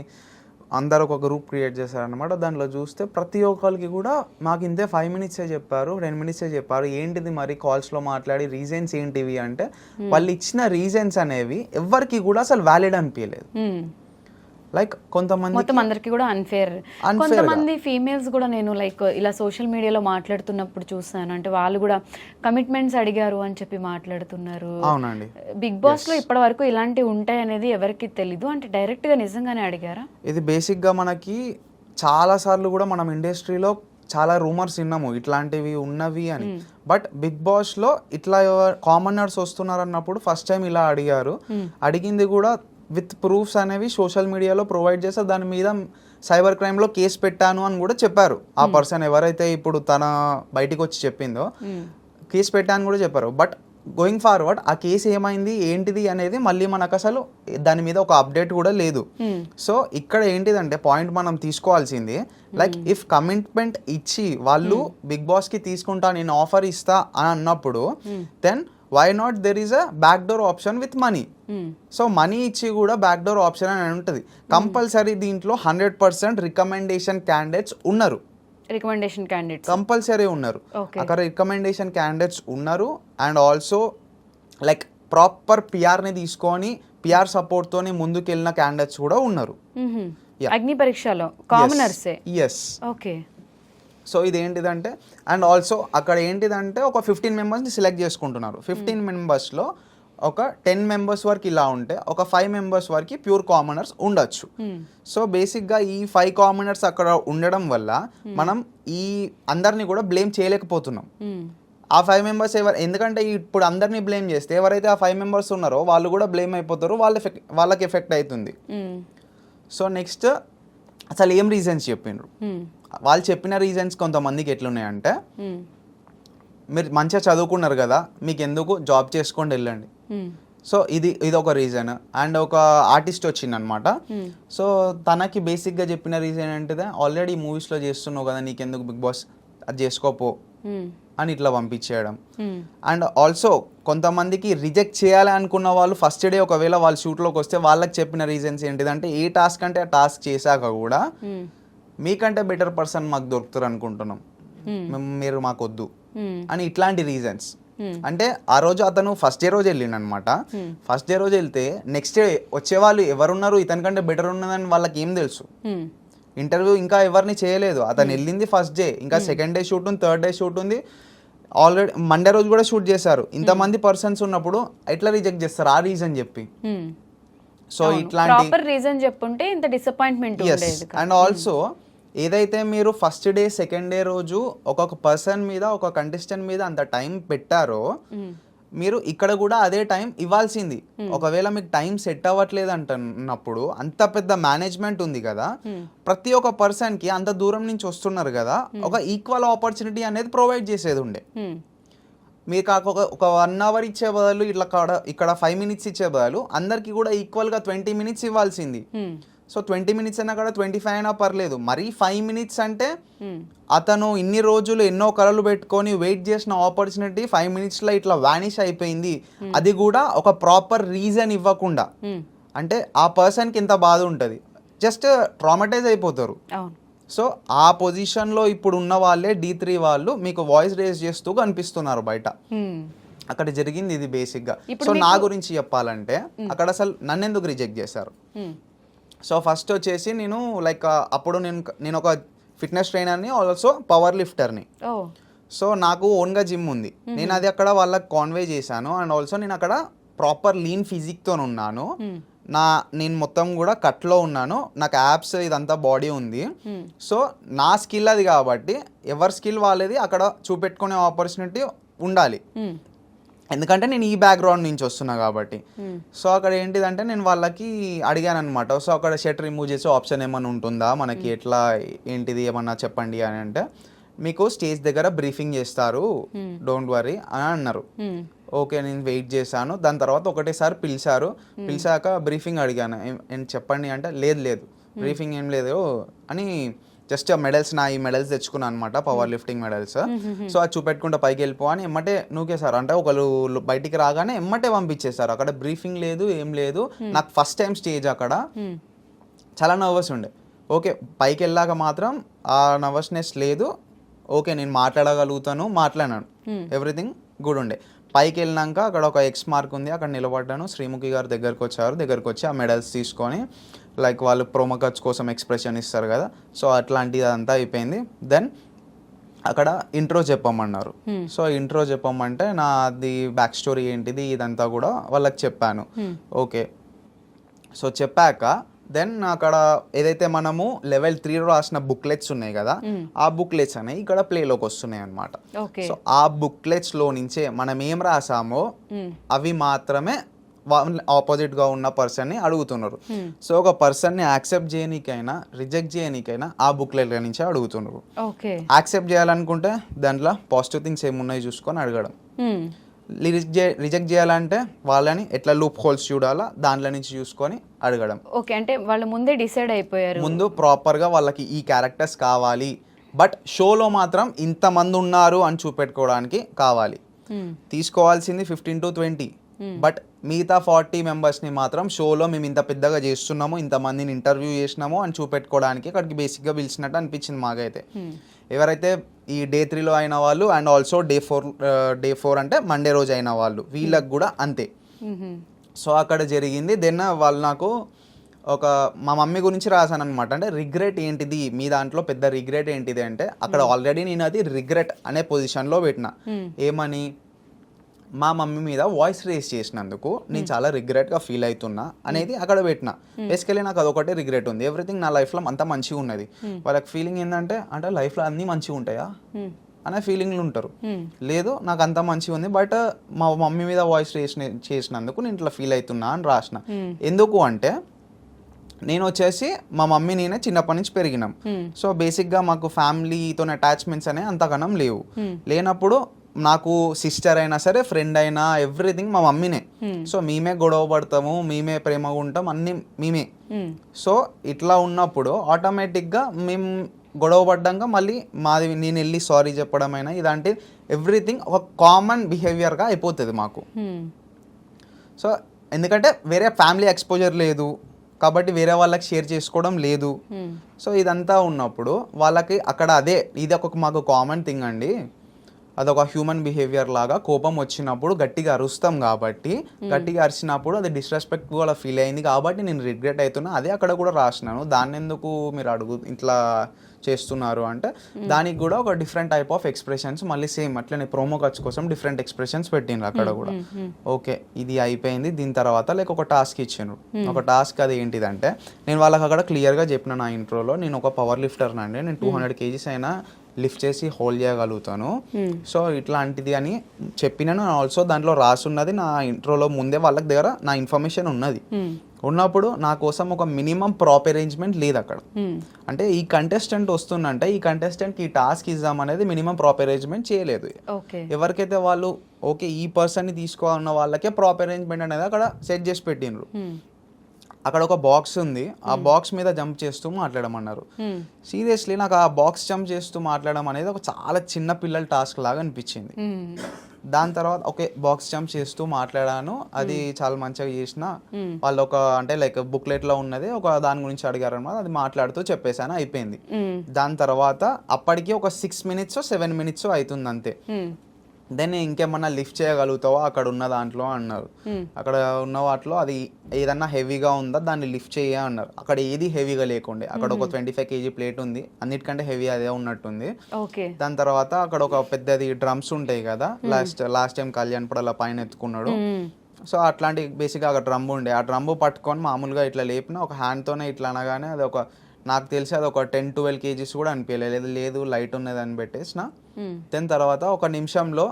అందరు ఒక గ్రూప్ క్రియేట్ చేశారనమాట. దాంట్లో చూస్తే ప్రతి ఒక్కరికి కూడా మాకు ఇంతే 5 minutes చెప్పారు, 10 minutes చెప్పారు, ఏంటిది మరి కాల్స్లో మాట్లాడి రీజన్స్ ఏంటివి అంటే వాళ్ళు ఇచ్చిన రీజన్స్ అనేవి ఎవరికి కూడా అసలు వ్యాలిడ్ అనిపించలేదు. లైక్ కొంతమంది మొత్తం అందరికి కూడా అన్ఫేర్. కొంతమంది ఫీమేల్స్ కూడా నేను లైక్ ఇలా సోషల్ మీడియాలో మాట్లాడుతున్నప్పుడు చూసాను, అంటే వాళ్ళు కూడా కమిట్మెంట్స్ అడిగారు అని చెప్పి మాట్లాడుతున్నారు. అవునండి, బిగ్ బాస్ లో ఇప్పటి వరకు ఇలాంటివి ఉంటాయి అనేది ఎవరికి తెలీదు, అంటే డైరెక్ట్ గా నిజంగానే అడిగారా? ఇది బేసిక్ గా మనకి చాలా సార్లు కూడా మనం ఇండస్ట్రీలో చాలా రూమర్స్ విన్నాము ఇట్లాంటివి ఉన్నవి అని. బట్ బిగ్ బాస్ లో ఇట్లా కామనర్స్ వస్తున్నారు అన్నప్పుడు ఫస్ట్ టైం ఇలా అడిగారు. అడిగింది కూడా విత్ ప్రూఫ్స్ అనేవి సోషల్ మీడియాలో ప్రొవైడ్ చేస్తే దాని మీద సైబర్ క్రైమ్లో కేసు పెట్టాను అని కూడా చెప్పారు. ఆ పర్సన్ ఎవరైతే ఇప్పుడు తన బయటికి వచ్చి చెప్పిందో కేసు పెట్టాను కూడా చెప్పారు. బట్ గోయింగ్ ఫార్వర్డ్ ఆ కేసు ఏమైంది ఏంటిది అనేది మళ్ళీ మనకు అసలు దాని మీద ఒక అప్డేట్ కూడా లేదు. సో ఇక్కడ ఏంటిదంటే పాయింట్ మనం తీసుకోవాల్సింది లైక్ ఇఫ్ కమిట్మెంట్ ఇచ్చి వాళ్ళు బిగ్ బాస్కి తీసుకుంటా నేను ఆఫర్ ఇస్తా అని అన్నప్పుడు then why not there is a back door option with money. So money ఇచ్చి కూడా బ్యాక్ డోర్ ఆప్షన్ అని ఉంటుంది. కంపల్సరీ దీంట్లో 100% రికమెండేషన్ క్యాండిడేట్స్ ఉన్నారు. రికమెండేషన్ క్యాండిడేట్స్ కంపల్సరీ ఉన్నారు. అక్కడ రికమెండేషన్ క్యాండిడేట్స్ ఉన్నారు. అండ్ ఆల్సో లైక్ ప్రాపర్ పిఆర్ని తీసుకొని పిఆర్ సపోర్ట్తోని ముందుకు వెళ్ళిన క్యాండిడేట్స్ కూడా ఉన్నారు అగ్ని పరీక్షలో కామనర్సే. ఎస్. ఓకే. సో ఇది ఏంటిదంటే అండ్ ఆల్సో అక్కడ ఏంటిదంటే ఒక 15 మెంబర్స్ని సెలెక్ట్ చేసుకుంటున్నారు. 15 మెంబర్స్లో ఒక 10 మెంబర్స్ వరకు ఇలా ఉంటే ఒక 5 మెంబర్స్ వరకు ప్యూర్ కామనర్స్ ఉండొచ్చు. సో బేసిక్గా ఈ 5 కామనర్స్ అక్కడ ఉండడం వల్ల మనం ఈ అందరినీ కూడా బ్లేమ్ చేయలేకపోతున్నాం. ఆ 5 మెంబర్స్ ఎందుకంటే ఇప్పుడు అందరినీ బ్లేమ్ చేస్తే ఎవరైతే ఆ 5 మెంబర్స్ ఉన్నారో వాళ్ళు కూడా బ్లేమ్ అయిపోతారు, వాళ్ళకి ఎఫెక్ట్ అవుతుంది. సో నెక్స్ట్ అసలు ఏం రీజన్స్ చెప్పిండ్రు, వాళ్ళు చెప్పిన రీజన్స్ కొంతమందికి ఎట్లున్నాయంటే మీరు మంచిగా చదువుకున్నారు కదా మీకు ఎందుకు జాబ్ చేసుకొని వెళ్ళండి. సో ఇది ఒక రీజన్. అండ్ ఒక ఆర్టిస్ట్ వచ్చిందనమాట. సో తనకి బేసిక్గా చెప్పిన రీజన్ ఏంటిదే ఆల్రెడీ మూవీస్లో చేస్తున్నావు కదా నీకెందుకు బిగ్ బాస్ అది చేసుకోపో అని ఇట్లా పంపించేయడం. అండ్ ఆల్సో కొంతమందికి రిజెక్ట్ చేయాలి అనుకున్న వాళ్ళు ఫస్ట్ డే ఒకవేళ వాళ్ళు షూట్లోకి వస్తే వాళ్ళకి చెప్పిన రీజన్స్ ఏంటిదంటే ఏ టాస్క్ అంటే ఆ టాస్క్ చేశాక కూడా మీకంటే బెటర్ పర్సన్ మాకు దొరుకుతారు అనుకుంటున్నాం, మీరు మాకు వద్దు అని ఇట్లాంటి రీజన్స్. అంటే ఆ రోజు అతను ఫస్ట్ డే రోజు వెళ్ళిండు అనమాట. ఫస్ట్ డే రోజు వెళ్తే నెక్స్ట్ డే వచ్చేవాళ్ళు ఎవరున్నారు ఇతనికంటే బెటర్ ఉన్నదని వాళ్ళకి ఏం తెలుసు. ఇంటర్వ్యూ ఇంకా ఎవరిని చేయలేదు, అతను వెళ్ళింది ఫస్ట్ డే, ఇంకా సెకండ్ డే షూట్ ఉంది, థర్డ్ డే షూట్ ఉంది, ఆల్రెడీ మండే రోజు కూడా షూట్ చేశారు. ఇంతమంది పర్సన్స్ ఉన్నప్పుడు ఎట్లా రిజెక్ట్ చేస్తారు ఆ రీజన్ చెప్పి. సో ఇట్లాంటి రీజన్ చెప్పుంటే ఇంత డిసప్పాయింట్మెంట్. అండ్ ఆల్సో ఏదైతే మీరు ఫస్ట్ డే సెకండ్ డే రోజు ఒక్కొక్క పర్సన్ మీద ఒక కంటెస్టెంట్ మీద అంత టైం పెట్టారో మీరు ఇక్కడ కూడా అదే టైం ఇవ్వాల్సింది. ఒకవేళ మీకు టైం సెట్ అవ్వట్లేదు అంటున్నప్పుడు అంత పెద్ద మేనేజ్మెంట్ ఉంది కదా, ప్రతి ఒక్క పర్సన్ కి అంత దూరం నుంచి వస్తున్నారు కదా, ఒక ఈక్వల్ ఆపర్చునిటీ అనేది ప్రొవైడ్ చేసేది ఉండే. మీరు కాక ఒక 1 అవర్ ఇచ్చే బదులు ఇక్కడ 5 మినిట్స్ ఇచ్చే బదులు అందరికి కూడా ఈక్వల్ గా 20 మినిట్స్ ఇవ్వాల్సింది. సో 20 మినిట్స్ అయినా కూడా 25 అయినా పర్లేదు, మరీ 5 మినిట్స్ అంటే అతను ఇన్ని రోజులు ఎన్నో కలలు పెట్టుకొని వెయిట్ చేసిన ఆపర్చునిటీ 5 మినిట్స్లో ఇట్లా వానిష్ అయిపోయింది. అది కూడా ఒక ప్రాపర్ రీజన్ ఇవ్వకుండా. అంటే ఆ పర్సన్కి ఎంత బాధ ఉంటుంది, జస్ట్ ట్రామటైజ్ అయిపోతారు. సో ఆ పొజిషన్లో ఇప్పుడు ఉన్న వాళ్ళే D3 వాళ్ళు మీకు వాయిస్ రేజ్ చేస్తూ కనిపిస్తున్నారు బయట. అక్కడ జరిగింది ఇది బేసిక్గా. సో నా గురించి చెప్పాలంటే అక్కడ అసలు నన్ను ఎందుకు రిజెక్ట్ చేశారు. సో ఫస్ట్ వచ్చేసి నేను లైక్ అప్పుడు నేను ఒక ఫిట్నెస్ ట్రైనర్ని, ఆల్సో పవర్ లిఫ్టర్ని. సో నాకు ఓన్గా జిమ్ ఉంది, నేను అది అక్కడ వాళ్ళకి కాన్వే చేశాను. అండ్ ఆల్సో నేను అక్కడ ప్రాపర్ లీన్ ఫిజిక్తో ఉన్నాను, నేను మొత్తం కూడా కట్లో ఉన్నాను, నాకు యాప్స్ ఇదంతా బాడీ ఉంది. సో నా స్కిల్ అది కాబట్టి ఎవరి స్కిల్ వాళ్ళది అక్కడ చూపెట్టుకునే ఆపర్చునిటీ ఉండాలి, ఎందుకంటే నేను ఈ బ్యాక్గ్రౌండ్ నుంచి వస్తున్నా కాబట్టి. సో అక్కడ ఏంటిదంటే నేను వాళ్ళకి అడిగాను అనమాట. సో అక్కడ షర్ట్ రిమూవ్ చేసే ఆప్షన్ ఏమైనా ఉంటుందా మనకి, ఎట్లా ఏంటిది ఏమన్నా చెప్పండి అని అంటే మీకు స్టేజ్ దగ్గర బ్రీఫింగ్ చేస్తారు, డోంట్ వరీ అని అన్నారు. ఓకే నేను వెయిట్ చేశాను. దాని తర్వాత ఒకటేసారి పిలిచాక బ్రీఫింగ్ అడిగాను, చెప్పండి అంటే లేదు బ్రీఫింగ్ ఏం లేదు అని జస్ట్ మెడల్స్ ఈ మెడల్స్ తెచ్చుకున్నాను అనమాట, పవర్ లిఫ్టింగ్ మెడల్స్. సో అది చూపెట్టుకుంటే పైకి వెళ్ళిపో అని ఎమ్మటే నూకేశారు. అంటే ఒకళ్ళు బయటికి రాగానే ఎమ్మటే పంపించేశారు, అక్కడ బ్రీఫింగ్ లేదు ఏం లేదు. నాకు ఫస్ట్ టైం స్టేజ్ అక్కడ చాలా నర్వస్ ఉండే. ఓకే పైకి వెళ్ళాక మాత్రం ఆ నర్వస్నెస్ లేదు, ఓకే నేను మాట్లాడగలుగుతాను, మాట్లాడాను, ఎవ్రీథింగ్ గుడ్ ఉండే. పైకి వెళ్ళినాక అక్కడ ఒక X మార్క్ ఉంది, అక్కడ నిలబడ్డాను. శ్రీముఖి గారు దగ్గరకు వచ్చి ఆ మెడల్స్ తీసుకొని లైక్ వాళ్ళు ప్రోమో కట్స్ కోసం ఎక్స్ప్రెషన్ ఇస్తారు కదా, సో అట్లాంటిది అదంతా అయిపోయింది. దెన్ అక్కడ ఇంట్రో చెప్పమన్నారు. సో ఇంట్రో చెప్పమంటే నాది బ్యాక్ స్టోరీ ఏంటిది ఇదంతా కూడా వాళ్ళకి చెప్పాను. ఓకే సో చెప్పాక దెన్ అక్కడ ఏదైతే మనము లెవెల్ 3 రాసిన బుక్లెట్స్ ఉన్నాయి కదా, ఆ బుక్లెట్స్ అనేవి ఇక్కడ ప్లేలోకి వస్తున్నాయి అనమాట. సో ఆ బుక్లెట్స్ లో నుంచే మనం ఏం రాసామో అవి మాత్రమే ఆపోజిట్ గా ఉన్న పర్సన్ ని అడుగుతున్నారు. సో ఒక పర్సన్ ని యాక్సెప్ట్ చేయనికైనా రిజెక్ట్ చేయనికైనా ఆ బుక్లెట్ నుంచే అడుగుతున్నారు. యాక్సెప్ట్ చేయాలనుకుంటే దాంట్లో పాజిటివ్ థింగ్స్ ఏమున్నాయి చూసుకొని అడగడం, రిజెక్ట్ చేయాలంటే వాళ్ళని ఎట్లా లూప్ హోల్స్ చూడాలా దాంట్లో నుంచి చూసుకొని అడగడం. ఓకే, అంటే వాళ్ళు ముందే డిసైడ్ అయిపోయారు. ముందు ప్రాపర్గా వాళ్ళకి ఈ క్యారెక్టర్స్ కావాలి, బట్ షోలో మాత్రం ఇంతమంది ఉన్నారు అని చూపెట్టుకోవడానికి కావాలి. తీసుకోవాల్సింది 15 to 20, బట్ మిగతా 40 మెంబర్స్ని మాత్రం షోలో మేము ఇంత పెద్దగా చేస్తున్నాము, ఇంతమందిని ఇంటర్వ్యూ చేసినాము అని చూపెట్టుకోవడానికి అక్కడికి బేసిక్గా పిలిచినట్టు అనిపించింది మాకైతే. ఎవరైతే ఈ Day 3లో అయిన వాళ్ళు అండ్ ఆల్సో Day 4 అంటే మండే రోజు అయిన వాళ్ళు, వీళ్ళకి కూడా అంతే. సో అక్కడ జరిగింది. దెన్ వాళ్ళు నాకు మా మమ్మీ గురించి రాశాను అనమాట. అంటే రిగ్రెట్ ఏంటిది మీ దాంట్లో, పెద్ద రిగ్రెట్ ఏంటిది అంటే అక్కడ ఆల్రెడీ నేను అది రిగ్రెట్ అనే పొజిషన్లో పెట్టిన. ఏమని, మా మమ్మీ మీద వాయిస్ రేస్ చేసినందుకు నేను చాలా రిగ్రెట్గా ఫీల్ అవుతున్నా అనేది అక్కడ పెట్టిన. బేసికలీ నాకు అదొకటే రిగ్రెట్ ఉంది. ఎవ్రీథింగ్ నా లైఫ్లో అంతా మంచిగా ఉన్నది. వాళ్ళకి ఫీలింగ్ ఏంటంటే అంటే లైఫ్లో అన్నీ మంచిగా ఉంటాయా అనే ఫీలింగ్లు ఉంటారు. లేదు నాకు అంతా మంచిగా ఉంది, బట్ మా మమ్మీ మీద వాయిస్ రేస్ చేసినందుకు నేను ఇట్లా ఫీల్ అవుతున్నా అని రాసిన. ఎందుకు అంటే నేను వచ్చేసి మా మమ్మీ నేనే చిన్నప్పటి నుంచి పెరిగినాం. సో బేసిక్గా మాకు ఫ్యామిలీతో అటాచ్మెంట్స్ అనే అంతగానం లేవు. లేనప్పుడు నాకు సిస్టర్ అయినా సరే, ఫ్రెండ్ అయినా, ఎవ్రీథింగ్ మా మమ్మీనే. సో మేమే గొడవ పడతాము, మేమే ప్రేమగా ఉంటాం, అన్నీ మేమే. సో ఇట్లా ఉన్నప్పుడు ఆటోమేటిక్గా మేము గొడవ పడ్డాక మళ్ళీ నేను వెళ్ళి సారీ చెప్పడం అయినా ఇలాంటి ఎవ్రీథింగ్ ఒక కామన్ బిహేవియర్గా అయిపోతుంది మాకు. సో ఎందుకంటే వేరే ఫ్యామిలీ ఎక్స్పోజర్ లేదు కాబట్టి వేరే వాళ్ళకి షేర్ చేసుకోవడం లేదు. సో ఇదంతా ఉన్నప్పుడు వాళ్ళకి అక్కడ ఇది మాకు కామన్ థింగ్ అండి. అదొక హ్యూమన్ బిహేవియర్ లాగా కోపం వచ్చినప్పుడు గట్టిగా అరుస్తాం కాబట్టి, గట్టిగా అరిచినప్పుడు అది డిస్రెస్పెక్ట్ కూడా ఫీల్ అయింది కాబట్టి నేను రిగ్రెట్ అవుతున్నా. అదే అక్కడ కూడా రాసినాను. దాన్ని ఎందుకు మీరు ఇట్లా చేస్తున్నారు అంటే దానికి కూడా ఒక డిఫరెంట్ టైప్ ఆఫ్ ఎక్స్ప్రెషన్స్ మళ్ళీ సేమ్ అట్లనే ప్రోమో ఖర్చు కోసం డిఫరెంట్ ఎక్స్ప్రెషన్స్ పెట్టిండ్రు అక్కడ కూడా. ఓకే ఇది అయిపోయింది. దీని తర్వాత ఒక టాస్క్ ఇచ్చాను. ఒక టాస్క్ అది ఏంటిదంటే నేను వాళ్ళకి అక్కడ క్లియర్గా చెప్పిన నా ఇంట్రోలో, నేను ఒక పవర్ లిఫ్టర్ అండి, నేను 200 kgs అయినా లిఫ్ట్ చేసి హోల్డ్ చేయగలుగుతాను. సో ఇట్లాంటిది అని చెప్పినాను. ఆల్సో దాంట్లో రాసున్నది నా ఇంట్రోలో ముందే వాళ్ళకి దగ్గర నా ఇన్ఫర్మేషన్ ఉన్నప్పుడు నా కోసం ఒక మినిమం ప్రాప్ అరేంజ్మెంట్ లేదు అక్కడ. అంటే ఈ కంటెస్టెంట్ వస్తుందంటే ఈ కంటెస్టెంట్కి ఈ టాస్క్ ఇద్దాం అనేది మినిమం ప్రాప్ అరేంజ్మెంట్ చేయలేదు. ఎవరికైతే వాళ్ళు ఓకే ఈ పర్సన్ని తీసుకోవాలన్న వాళ్ళకే ప్రాప్ అరేంజ్మెంట్ అనేది అక్కడ సెట్ చేసి పెట్టినరు. అక్కడ ఒక బాక్స్ ఉంది, ఆ బాక్స్ మీద జంప్ చేస్తూ మాట్లాడమన్నారు. సీరియస్లీ నాకు ఆ బాక్స్ జంప్ చేస్తూ మాట్లాడడం అనేది ఒక చాలా చిన్న పిల్లల టాస్క్ లాగా అనిపించింది. దాని తర్వాత ఓకే బాక్స్ జంప్ చేస్తూ మాట్లాడాను, అది చాలా మంచిగా చేసిన. వాళ్ళు అంటే లైక్ బుక్లెట్ లో ఉన్నది ఒక దాని గురించి అడిగారు అనమాట, అది మాట్లాడుతూ చెప్పేసాను, అయిపోయింది. దాని తర్వాత అప్పటికి ఒక 6 minutes 7 minutes అవుతుంది అంతే. దెన్ ఇంకేమన్నా లిఫ్ట్ చేయగలుగుతావా అక్కడ ఉన్న దాంట్లో అన్నారు. అక్కడ ఉన్న వాటిలో అది ఏదన్నా హెవీగా ఉందా దాన్ని లిఫ్ట్ చేయ అన్నారు. అక్కడ ఏది హెవీగా లేకుండే. అక్కడ ఒక 25 kg ప్లేట్ ఉంది, అన్నిటికంటే హెవీ అదే ఉన్నట్టుంది. దాని తర్వాత అక్కడ ఒక పెద్దది డ్రమ్స్ ఉంటాయి కదా, లాస్ట్ టైం కళ్యాణ్ పడల పైన ఎత్తుకున్నాడు. సో అట్లాంటి బేసిక్గా అక్కడ డ్రమ్ ఉండే, ఆ డ్రమ్ పట్టుకొని మామూలుగా ఇట్లా లేపిన ఒక హ్యాండ్తోనే ఇట్లా అనగానే అది నాకు తెలిసి అది ఒక 10-12 kgs కూడా అనిపించలేదు. లేదు లైట్ ఉన్నది అని పెట్టేసిన. దాని తర్వాత ఒక నిమిషంలో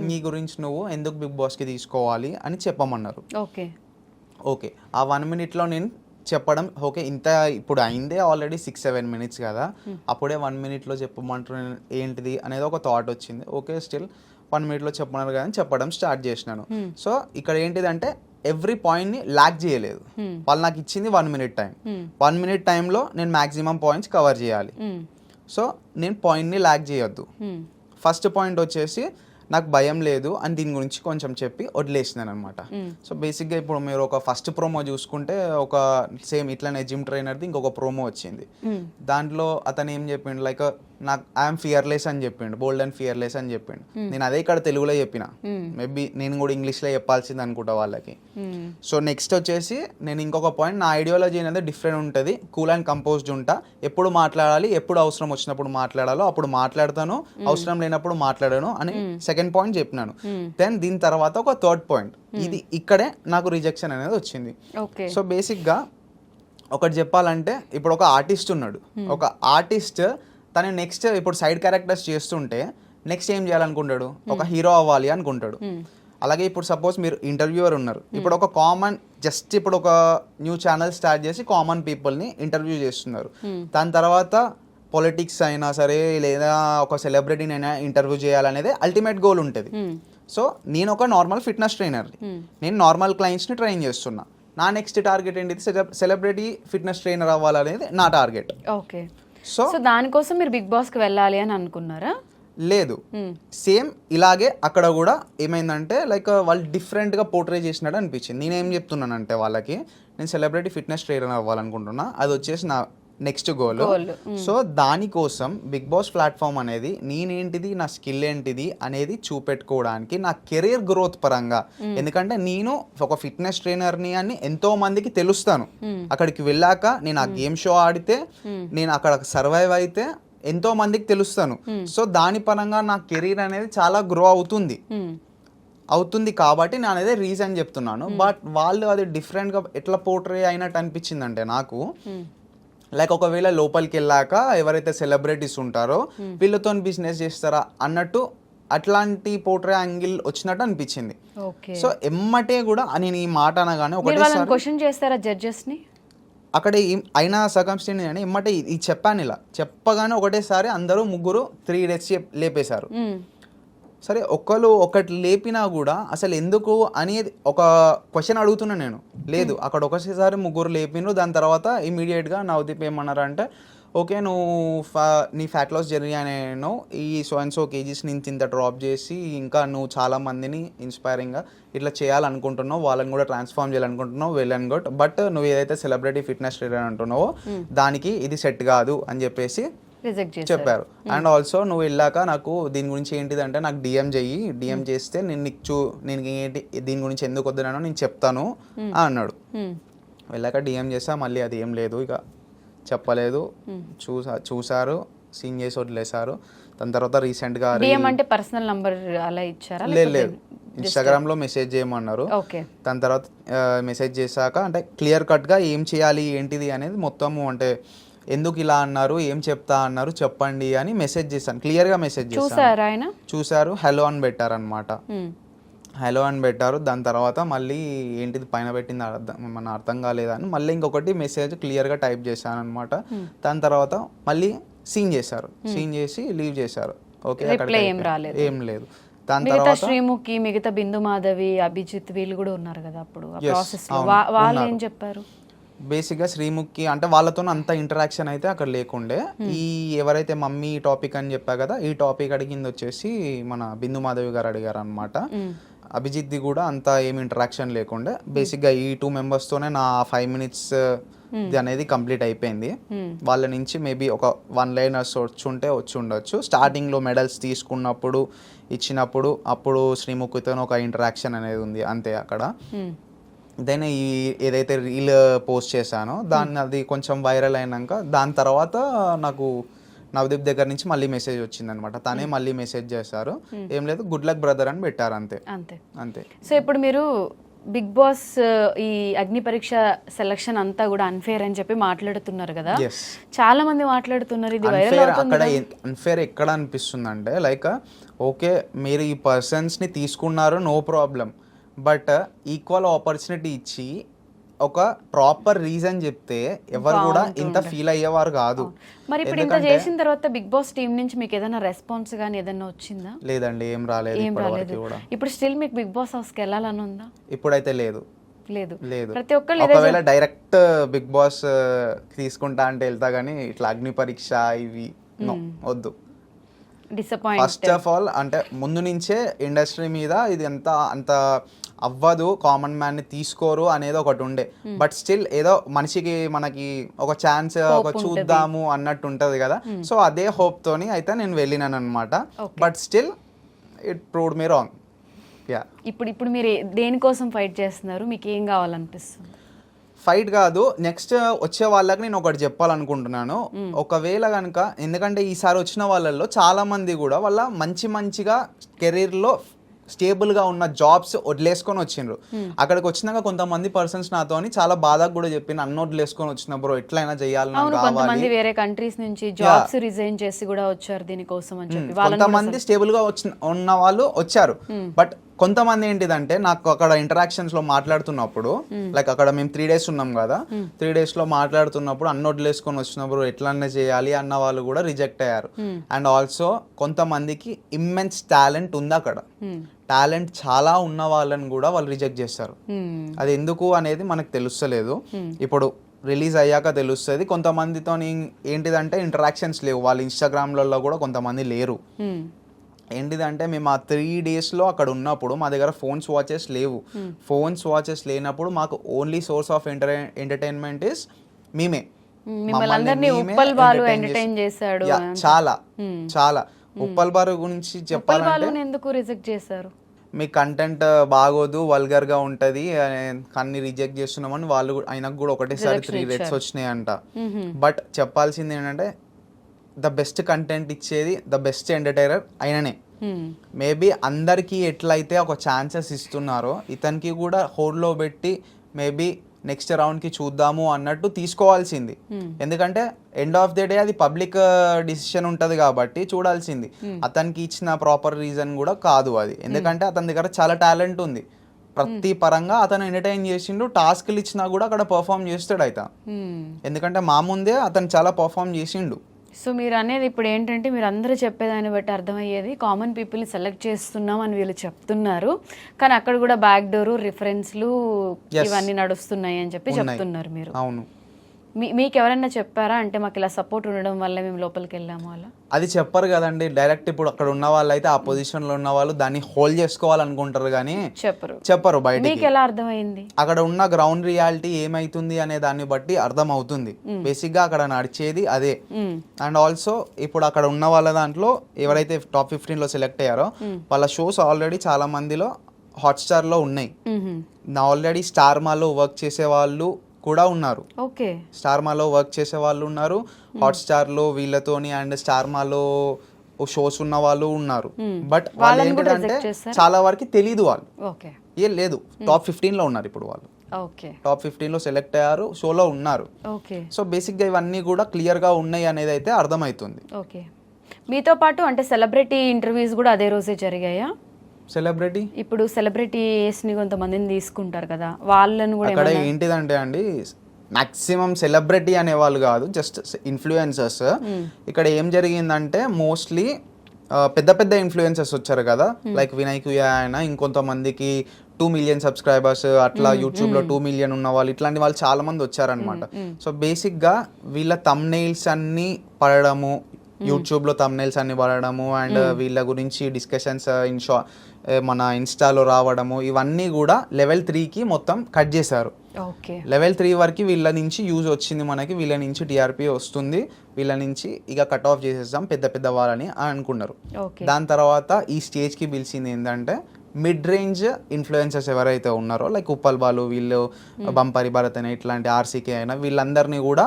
నీ గురించి నువ్వు ఎందుకు బిగ్ బాస్కి తీసుకోవాలి అని చెప్పమన్నారు. ఓకే ఆ 1 minute నేను చెప్పడం ఓకే ఇంత ఇప్పుడు అయిందే ఆల్రెడీ 6-7 minutes కదా, అప్పుడే 1 minute చెప్పమంటున్నాను ఏంటిది అనేది ఒక థాట్ వచ్చింది. ఓకే స్టిల్ 1 minute చెప్పమన్నారు కదా అని చెప్పడం స్టార్ట్ చేసినాను. సో ఇక్కడ ఏంటిదంటే ఎవ్రీ పాయింట్ని ల్యాక్ చేయలేదు. వాళ్ళు నాకు ఇచ్చింది 1 minute టైం. 1 minute టైంలో నేను మ్యాక్సిమం పాయింట్స్ కవర్ చేయాలి. సో నేను పాయింట్ని ల్యాక్ చేయొద్దు. ఫస్ట్ పాయింట్ వచ్చేసి నాకు భయం లేదు అని దీని గురించి కొంచెం చెప్పి వదిలేసినాను అనమాట. సో బేసిక్గా ఇప్పుడు మీరు ఒక ఫస్ట్ ప్రోమో చూసుకుంటే ఒక సేమ్ ఇట్లానే జిమ్ ట్రైనర్ది ఇంకొక ప్రోమో వచ్చింది. దాంట్లో అతను ఏం చెప్పిండు, లైక్ నాకు ఐఎమ్ ఫియర్లెస్ అని చెప్పిండు, బోల్డ్ అండ్ ఫియర్లెస్ అని చెప్పిండు. నేను అదే ఇక్కడ తెలుగులో చెప్పిన, మేబీ నేను కూడా ఇంగ్లీష్లో చెప్పాల్సింది అనుకుంటా వాళ్ళకి. సో నెక్స్ట్ వచ్చేసి నేను ఇంకొక పాయింట్, నా ఐడియాలజీ అనేది డిఫరెంట్ ఉంటుంది, కూల్ అండ్ కంపోజ్డ్ ఉంటా, ఎప్పుడు మాట్లాడాలి ఎప్పుడు అవసరం వచ్చినప్పుడు మాట్లాడాలో అప్పుడు మాట్లాడతాను, అవసరం లేనప్పుడు మాట్లాడాను అని సెకండ్ పాయింట్ చెప్పినాను. దెన్ దీని తర్వాత ఒక థర్డ్ పాయింట్, ఇది ఇక్కడే నాకు రిజెక్షన్ అనేది వచ్చింది. సో బేసిక్గా ఒకటి చెప్పాలంటే ఇప్పుడు ఒక ఆర్టిస్ట్ ఉన్నాడు, ఒక ఆర్టిస్ట్ తను నెక్స్ట్ ఇప్పుడు సైడ్ క్యారెక్టర్స్ చేస్తుంటే నెక్స్ట్ ఏం చేయాలనుకుంటాడు, ఒక హీరో అవ్వాలి అనుకుంటాడు. అలాగే ఇప్పుడు సపోజ్ మీరు ఇంటర్వ్యూవర్ ఉన్నారు, ఇప్పుడు ఒక కామన్ జస్ట్ ఇప్పుడు ఒక న్యూ ఛానల్ స్టార్ట్ చేసి కామన్ పీపుల్ని ఇంటర్వ్యూ చేస్తున్నారు. దాని తర్వాత పొలిటిక్స్ అయినా సరే లేదా ఒక సెలబ్రిటీని అయినా ఇంటర్వ్యూ చేయాలనేది అల్టిమేట్ గోల్ ఉంటుంది. సో నేను ఒక నార్మల్ ఫిట్నెస్ ట్రైనర్, నేను నార్మల్ క్లయింట్స్ని ట్రైన్ చేస్తున్నా. నా నెక్స్ట్ టార్గెట్ ఏంటిది, సెలబ్రిటీ ఫిట్నెస్ ట్రైనర్ అవ్వాలనేది నా టార్గెట్. ఓకే. సో దానికోసం మీరు బిగ్ బాస్కి వెళ్ళాలి అని అనుకున్నారా? లేదు, సేమ్ ఇలాగే అక్కడ కూడా ఏమైందంటే లైక్ వాళ్ళు డిఫరెంట్గా పోర్ట్రే చేసినట్టు అనిపించింది. నేనేం చెప్తున్నానంటే వాళ్ళకి, నేను సెలబ్రిటీ ఫిట్నెస్ ట్రైనర్ అవ్వాలనుకుంటున్నా, అది వచ్చేసి నా నెక్స్ట్ గోల్. సో దానికోసం బిగ్ బాస్ ప్లాట్ఫామ్ అనేది నేనేంటిది, నా స్కిల్ ఏంటిది అనేది చూపెట్టుకోవడానికి, నా కెరీర్ గ్రోత్ పరంగా. ఎందుకంటే నేను ఒక ఫిట్నెస్ ట్రైనర్ని అని ఎంతో మందికి తెలుస్తాను. అక్కడికి వెళ్ళాక నేను ఆ గేమ్ షో ఆడితే, నేను అక్కడ సర్వైవ్ అయితే ఎంతో మందికి తెలుస్తాను. సో దాని పరంగా నా కెరీర్ అనేది చాలా గ్రో అవుతుంది కాబట్టి నేను అనేది రీజన్ చెప్తున్నాను. బట్ వాళ్ళు అది డిఫరెంట్గా ఎట్లా పోర్ట్రే అయినట్టు అనిపించిందంటే నాకు, లైక్ ఒకవేళ లోపలికి వెళ్ళాక ఎవరైతే సెలబ్రిటీస్ ఉంటారో వీళ్ళతో బిజినెస్ చేస్తారా అన్నట్టు అట్లాంటి పోర్ట్రే యాంగిల్ వచ్చినట్టు అనిపించింది. సో ఎమ్మటే కూడా నేను ఈ మాట అనగానే ఒకటేసారి క్వశ్చన్ చేస్తారా జడ్జెస్ని? అక్కడ అయినా సర్కమ్స్టెన్స్ అని ఎమ్మటే ఇది చెప్పాను. ఇలా చెప్పగానే ఒకటేసారి అందరూ 3 డేస్ లేపేశారు. సరే ఒకటి లేపినా కూడా అసలు ఎందుకు అనేది ఒక క్వశ్చన్ అడుగుతున్నా నేను. లేదు, అక్కడ ఒకసారి 3 లేపిను. దాని తర్వాత ఇమీడియట్గా నవదీప్ ఏమన్నారంటే, ఓకే నువ్వు నీ ఫ్యాట్ లాస్ జర్నీ అనేను ఈ సో కేజీస్ నుంచి ఇంత డ్రాప్ చేసి ఇంకా నువ్వు చాలా మందిని ఇన్స్పైరింగ్గా ఇట్లా చేయాలనుకుంటున్నావు, వాళ్ళని కూడా ట్రాన్స్ఫార్మ్ చేయాలనుకుంటున్నావు, వెల్ అండ్ గుడ్. బట్ నువ్వు ఏదైతే సెలబ్రిటీ ఫిట్నెస్ ట్రైనర్ అంటున్నావో దానికి ఇది సెట్ కాదు అని చెప్పేసి చెప్పారు. అండ్ ఆల్సో నువ్వు వెళ్ళాక నాకు దీని గురించి ఏంటిదంటే నాకు డిఎం చేస్తే నేను ఏంటి దీని గురించి ఎందుకు వద్దునో నేను చెప్తాను అన్నాడు. వెళ్ళాక డిఎం చేస్తా, మళ్ళీ అది ఏం లేదు, ఇక చెప్పలేదు, చూసారు, సీన్ చేసి వదిలేశారు. దాని తర్వాత రీసెంట్గా అంటే పర్సనల్ నంబర్ అలా ఇచ్చారా? లేదు, ఇన్స్టాగ్రామ్లో మెసేజ్ చేయమన్నారు. దాని తర్వాత మెసేజ్ చేశాక అంటే క్లియర్ కట్గా ఏం చేయాలి ఏంటిది అనేది మొత్తము, అంటే ఎందుకు ఇలా అన్నారు, ఏం చెప్తా అన్నారు చెప్పండి అని మెసేజ్ చేశాను, క్లియర్గా మెసేజ్ చేశాను. చూసారు, హలో అని పెట్టారనమాట. హలో అని పెట్టారు. దాని తర్వాత మళ్ళీ ఏంటిది పైన పెట్టింది మన అర్థం కాలేదని మళ్ళీ ఇంకొకటి మెసేజ్ క్లియర్గా టైప్ చేశాను అనమాట. దాని తర్వాత మళ్ళీ సీన్ చేశారు, సీన్ చేసి లీవ్ చేశారు. ఓకే, ఏం లేదు. దాని తర్వాత శ్రీముఖి, మిగతా బిందు మాధవి, అభిజిత్ వీళ్ళు కూడా ఉన్నారు కదా అప్పుడు వాళ్ళు ఏం చెప్పారు? బేసిక్గా శ్రీముఖి అంటే వాళ్ళతో అంత ఇంటరాక్షన్ అయితే అక్కడ లేకుండే. ఈ ఎవరైతే మమ్మీ టాపిక్ అని చెప్పా కదా, ఈ టాపిక్ అడిగింది వచ్చేసి మన బిందు మాధవి గారు అడిగారు అనమాట. అభిజిత్ది కూడా అంత ఏమి ఇంటరాక్షన్ లేకుండే. బేసిక్గా ఈ 2 మెంబర్స్తోనే నా 5 minutes అనేది కంప్లీట్ అయిపోయింది. వాళ్ళ నుంచి మేబీ ఒక 1 liners వచ్చి ఉండొచ్చు. స్టార్టింగ్లో మెడల్స్ తీసుకున్నప్పుడు ఇచ్చినప్పుడు అప్పుడు శ్రీముఖితో ఒక ఇంటరాక్షన్ అనేది ఉంది అంతే అక్కడ. దెన్ ఈ ఏదైతే రీల్ పోస్ట్ చేశానో దాన్ని అది కొంచెం వైరల్ అయినాక దాని తర్వాత నాకు నవదీప్ దగ్గర నుంచి మళ్ళీ మెసేజ్ వచ్చింది అనమాట. తనే మళ్ళీ మెసేజ్ చేశారు, ఏం లేదు గుడ్ లక్ బ్రదర్ అని పెట్టారు, అంతే. సో ఇప్పుడు మీరు బిగ్ బాస్ ఈ అగ్ని పరీక్ష సెలక్షన్ అంతా కూడా అన్ఫేర్ అని చెప్పి మాట్లాడుతున్నారు కదా, చాలా మంది మాట్లాడుతున్నారు ఇది వైరల్ అవుతుంది. అక్కడ అన్ఫేర్ ఎక్కడ అనిపిస్తుంది అంటే లైక్ ఓకే మీరు ఈ పర్సన్స్ని తీసుకున్నారు no problem, but equal opportunity ఇచ్చి ఒక ప్రాపర్ రీజన్ చెప్తే ఎవరు కూడా ఇంత ఫీల్ అయ్యేవారు కాదు. మరి ఇప్పుడు ఇంత చేసిన తర్వాత బిగ్ బాస్ టీం నుంచి మీకు ఏదైనా రెస్పాన్స్ గానీ ఏదైనా వచ్చిందా? లేదండి, ఏం రాలేదు. ఇప్పుడు స్టిల్ మీకు బిగ్ బాస్ హౌస్ కి వెళ్ళాలని ఉందా? ఇప్పుడైతే లేదు. ప్రతి ఒక్కళ్ళు ఒకవేళ డైరెక్ట్ బిగ్ బాస్ తీసుకుంటా అంటే వెళ్తా గానీ ఇట్లా అగ్ని పరీక్ష ఇవి వద్దు. ఫస్ట్ ఆఫ్ ఆల్ అంటే ముందు నుంచే ఇండస్ట్రీ మీద ఇది అంత అవ్వదు, కామన్ మ్యాన్ ని తీసుకోరు అనేది ఒకటి ఉండే. బట్ స్టిల్ ఏదో మనిషికి మనకి ఒక ఛాన్స్ ఒక చూద్దాము అన్నట్టు ఉంటది కదా. సో అదే హోప్ తోని అయితే నేను వెళ్ళినాను అనమాట. But still it proved me wrong. ఇప్పుడు మీరు దేనికోసం ఫైట్ చేస్తున్నారు? మీకు ఏం కావాలనిపిస్తుంది? ఫైట్ కాదు, నెక్స్ట్ వచ్చే వాళ్ళకి నేను ఒకటి చెప్పాలనుకుంటున్నాను. ఒకవేళ కనుక, ఎందుకంటే ఈసారి వచ్చిన వాళ్ళల్లో చాలా మంది కూడా వాళ్ళ మంచిగా కెరీర్లో స్టేబుల్గా ఉన్న జాబ్స్ వదిలేసుకొని వచ్చిండ్రు. అక్కడికి వచ్చినాక కొంతమంది పర్సన్స్ నాతోని చాలా బాధగా కూడా చెప్పిన అన్న వదిలేసుకొని వచ్చిన బ్రో ఎట్లయినా చేయాలని. కొంతమంది వేరే కంట్రీస్ నుంచి జాబ్స్ రిజైన్ చేసి కూడా వచ్చారు దీనికోసం అని చెప్పి. కొంతమంది స్టేబుల్ గా ఉన్న వాళ్ళు వచ్చారు, బట్ కొంతమంది ఏంటిదంటే నాకు అక్కడ ఇంటరాక్షన్స్ లో మాట్లాడుతున్నప్పుడు లైక్ అక్కడ మేము 3 days ఉన్నాం కదా, 3 days లో మాట్లాడుతున్నప్పుడు అన్న వదిలేసుకొని వచ్చినప్పుడు ఎట్లన్నా చేయాలి అన్న వాళ్ళు కూడా రిజెక్ట్ అయ్యారు. అండ్ ఆల్సో కొంతమందికి ఇమ్మెన్స్ టాలెంట్ ఉంది అక్కడ, టాలెంట్ చాలా ఉన్న వాళ్ళని కూడా వాళ్ళు రిజెక్ట్ చేస్తారు. అది ఎందుకు అనేది మనకు తెలుస్తలేదు, ఇప్పుడు రిలీజ్ అయ్యాక తెలుస్తుంది. కొంతమందితో ఏంటిదంటే ఇంటరాక్షన్స్ లేవు, వాళ్ళ ఇన్స్టాగ్రామ్లలో కూడా కొంతమంది లేరు. ఏంటిదంటే మేము ఆ 3 daysలో అక్కడ ఉన్నప్పుడు మా దగ్గర ఫోన్స్ వాచెస్ లేవు. ఫోన్స్ వాచెస్ లేనప్పుడు మాకు only source of entertainment is మేమే. చాలా చాలా ఉప్పల్ బారు గురించి చెప్పాలంటే ఎందుకు రిజెక్ట్ చేశారు? మీ కంటెంట్ బాగోదు, వల్గర్ గా ఉంటది అన్ని రిజెక్ట్ చేస్తున్నామని వాళ్ళు ఆయనకు కూడా ఒకటేసారి 3 rates వచ్చినాయి అంట. బట్ చెప్పాల్సింది ఏంటంటే ద బెస్ట్ కంటెంట్ ఇచ్చేది ద బెస్ట్ ఎంటర్టైనర్ అయిననే. మేబీ అందరికీ ఎట్లయితే ఒక ఛాన్సెస్ ఇస్తున్నారో ఇతనికి కూడా హోల్డ్లో పెట్టి మేబీ నెక్స్ట్ రౌండ్కి చూద్దాము అన్నట్టు తీసుకోవాల్సింది. ఎందుకంటే ఎండ్ ఆఫ్ ది డే అది పబ్లిక్ డిసిషన్ ఉంటుంది కాబట్టి చూడాల్సింది. అతనికి ఇచ్చిన ప్రాపర్ రీజన్ కూడా కాదు అది, ఎందుకంటే అతని దగ్గర చాలా టాలెంట్ ఉంది. ప్రతి పరంగా అతను ఎంటర్టైన్ చేసిండు, టాస్క్లు ఇచ్చినా కూడా అక్కడ పర్ఫామ్ చేస్తాడు అయితే, ఎందుకంటే మా ముందే అతను చాలా పర్ఫామ్ చేసిండు. సో మీరు అనేది ఇప్పుడు ఏంటంటే మీరు అందరూ చెప్పేదాన్ని బట్టి అర్థమయ్యేది కామన్ పీపుల్ని సెలెక్ట్ చేస్తున్నాం అని వీళ్ళు చెప్తున్నారు, కానీ అక్కడ కూడా బ్యాక్ డోర్ రిఫరెన్స్లు ఇవన్నీ నడుస్తున్నాయి అని చెప్పి చెప్తున్నారు మీరు. అవును. మీకు ఎవరైనా చెప్పారా అంటే మాకు ఇలా సపోర్ట్ ఉండడం వల్ల మేము లోపలికి వెళ్ళాము అలా? అది చెప్పరు కదండి డైరెక్ట్. ఇప్పుడు అక్కడ ఉన్న వాళ్ళు అయితే ఆ పొజిషన్ లో ఉన్న వాళ్ళు దాన్ని హోల్డ్ చేసుకోవాలనుకుంటారు కానీ చెప్పరు బయట. మీకు ఎలా అర్థమైంది? అక్కడ ఉన్న గ్రౌండ్ రియాలిటీ ఏమైతుంది అనే దాన్ని బట్టి అర్థం అవుతుంది. బేసిక్ గా అక్కడ నడిచేది అదే. అండ్ ఆల్సో ఇప్పుడు అక్కడ ఉన్న వాళ్ళ దాంట్లో ఎవరైతే టాప్ 15 లో సెలెక్ట్ అయ్యారో వాళ్ళ షోస్ ఆల్రెడీ చాలా మందిలో హాట్స్టార్ లో ఉన్నాయి. ఆల్రెడీ స్టార్ మాలో వర్క్ చేసే వాళ్ళు కూడా ఉన్నారు. స్టార్ మాలో వర్క్ చేసే వాళ్ళు ఉన్నారు, హాట్స్టార్ లో వీళ్ళతోని అండ్ స్టార్ మాలో షోస్ ఉన్న వాళ్ళు ఉన్నారు. బట్ వాళ్ళు ఏంటంటే చాలా వరకు తెలీదు, వాళ్ళు ఏం లేదు టాప్ 15 లో ఉన్నారు ఇప్పుడు వాళ్ళు. టాప్ 15 లో సెలెక్ట్ అయ్యారు, షోలో ఉన్నారు. సో బేసిక్ గా ఇవన్నీ కూడా క్లియర్ గా ఉన్నాయి అనేది అయితే అర్థమవుతుంది. మీతో పాటు అంటే సెలబ్రిటీ ఇంటర్వ్యూస్ కూడా అదే రోజే జరిగాయా? సెలబ్రిటీ ఇప్పుడు సెలబ్రిటీస్ ని కొంతమందిని తీసుకుంటారు కదా, వాళ్ళని కూడా అక్కడ ఏంటిదంటే అండి మాక్సిమం సెలబ్రిటీ అనే వాళ్ళు కాదు, జస్ట్ ఇన్ఫ్లుయెన్సర్స్. ఇక్కడ ఏం జరిగిందంటే మోస్ట్లీ పెద్ద పెద్ద ఇన్ఫ్లుయెన్సర్స్ వచ్చారు కదా, లైక్ వినయ్ కుయా అయినా, ఇంకొంతమందికి 2 million సబ్స్క్రైబర్స్ అట్లా యూట్యూబ్ లో 2 million ఉన్న వాళ్ళు, ఇట్లాంటి వాళ్ళు చాలా మంది వచ్చారనమాట. సో బేసిక్ గా వీళ్ళ థంబ్నెయిల్స్ అన్ని పడడము, యూట్యూబ్ లో థంబ్నెయిల్స్ అన్ని పడడము అండ్ వీళ్ళ గురించి డిస్కషన్స్ మన ఇన్స్టాలో రావడము, ఇవన్నీ కూడా లెవెల్ 3కి మొత్తం కట్ చేశారు. లెవెల్ 3 వరకు వీళ్ళ నుంచి యూజ్ వచ్చింది మనకి, వీళ్ళ నుంచి టీఆర్పీ వస్తుంది, వీళ్ళ నుంచి ఇక కట్ ఆఫ్ చేసేస్తాం పెద్ద పెద్ద వాళ్ళని అనుకున్నారు. దాని తర్వాత ఈ స్టేజ్కి పిలిచింది ఏంటంటే మిడ్ రేంజ్ ఇన్ఫ్లుయెన్సర్స్ ఎవరైతే ఉన్నారో లైక్ ఉప్పల్ బాలు, వీళ్ళు బంపరి భరత్ అయినా, ఇట్లాంటి ఆర్సీకే అయినా, వీళ్ళందరినీ కూడా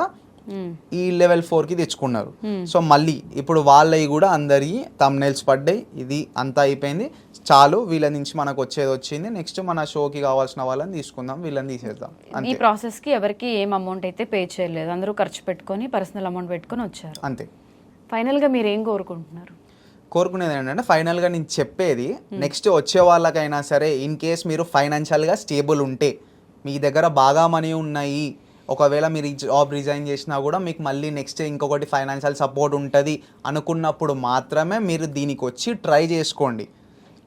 ఈ లెవెల్ 4కి తెచ్చుకున్నారు. సో మళ్ళీ ఇప్పుడు వాళ్ళవి కూడా అందరి థంబ్నెయిల్స్ పడ్డాయి, ఇది అంతా అయిపోయింది, చాలు వీళ్ళ నుంచి మనకు వచ్చేది వచ్చింది, నెక్స్ట్ మన షోకి కావాల్సిన వాళ్ళని తీసుకుందాం, వీళ్ళని తీసేద్దాం. ఈ ప్రాసెస్ కి ఎవరికి ఏం అమౌంట్ అయితే పే చేయలేదు, అందరూ ఖర్చు పెట్టుకొని పర్సనల్ అమౌంట్ పెట్టుకొని వచ్చారు. అంతే. ఫైనల్ గా మీరు ఏం కోరుకుంటున్నారు? కోరుకునేది ఏంటంటే ఫైనల్ గా నేను చెప్పేది నెక్స్ట్ వచ్చే వాళ్ళకైనా సరే, ఇన్ కేస్ మీరు ఫైనాన్షియల్ గా స్టేబుల్ ఉంటే, మీ దగ్గర బాగా మనీ ఉన్నాయి, ఒకవేళ మీరు ఈ జాబ్ రిజైన్ చేసినా కూడా మీకు మళ్ళీ నెక్స్ట్ ఇంకొకటి ఫైనాన్షియల్ సపోర్ట్ ఉంటుంది అనుకున్నప్పుడు మాత్రమే మీరు దీనికి వచ్చి ట్రై చేసుకోండి.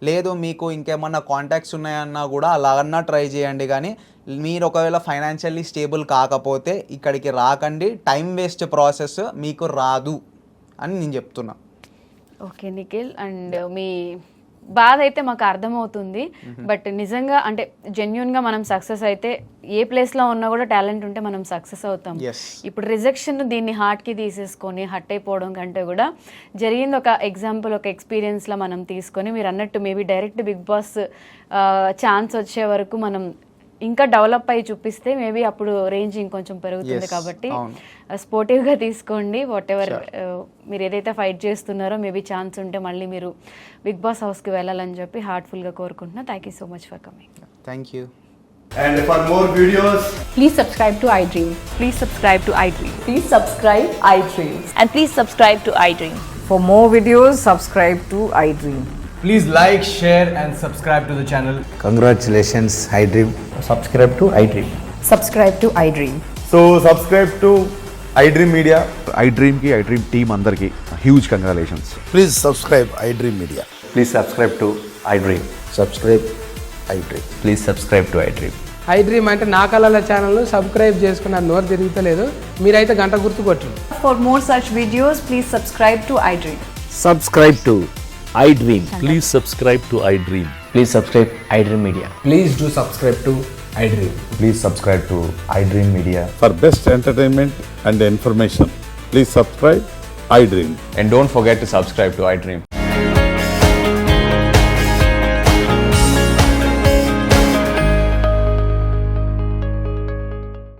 లేదు మీకు ఇంకేమన్నా కాంటాక్ట్స్ ఉన్నాయన్నా కూడా అలాగన్నా ట్రై చేయండి, కానీ మీరు ఒకవేళ ఫైనాన్షియల్లీ స్టేబుల్ కాకపోతే ఇక్కడికి రాకండి, టైం వేస్ట్ ప్రాసెస్, మీకు రాదు అని నేను చెప్తున్నా. ఓకే నిఖిల్, అండ్ మీ బాధ అయితే మాకు అర్థమవుతుంది, బట్ నిజంగా అంటే జెన్యున్గా మనం సక్సెస్ అయితే ఏ ప్లేస్లో ఉన్నా కూడా టాలెంట్ ఉంటే మనం సక్సెస్ అవుతాం. ఇప్పుడు రిజెక్షన్ దీన్ని హార్ట్కి తీసేసుకొని హర్ట్ అయిపోవడం కంటే కూడా జరిగింది ఒక ఎగ్జాంపుల్, ఒక ఎక్స్పీరియన్స్లో మనం తీసుకొని మీరు అన్నట్టు maybe direct Bigg Boss chance వచ్చే వరకు మనం ఇంకా డెవలప్ అయ్యి చూపిస్తే మేబీ అప్పుడు రేంజ్ ఇంకొంచెం పెరుగుతుంది. కాబట్టి స్పోర్టివ్గా తీసుకోండి, వాట్ ఎవర్ మీరు ఏదైతే ఫైట్ చేస్తున్నారో మేబీ ఛాన్స్ ఉంటే మళ్ళీ మీరు బిగ్ బాస్ హౌస్కి వెళ్ళాలని చెప్పి హార్ట్ఫుల్గా కోరుకుంటున్నా. Thank you so much for coming. Thank you. And for more videos, please subscribe to iDream. Please subscribe to iDream. Please subscribe iDream. And please subscribe to iDream. For more videos, subscribe to iDream. Please like, share, and subscribe to the channel. Congratulations, iDream. Subscribe to iDream. Subscribe to iDream. So subscribe to iDream Media. iDream ki iDream team అందరికి huge congratulations. Please subscribe iDream Media. Please subscribe to iDream. Subscribe iDream. Please subscribe to iDream. iDream అంటే నా కళల channel subscribe చేసుకున్న నోరు తిరుగుతలేదు, మీరైతే గంట గుర్తు కొట్టండి. For more such videos, please subscribe to iDream. Subscribe to iDream. Please subscribe to iDream. Please subscribe iDream Media. Please do subscribe to iDream. Please subscribe to iDream Media. For best entertainment and information, please subscribe iDream. And don't forget to subscribe to iDream.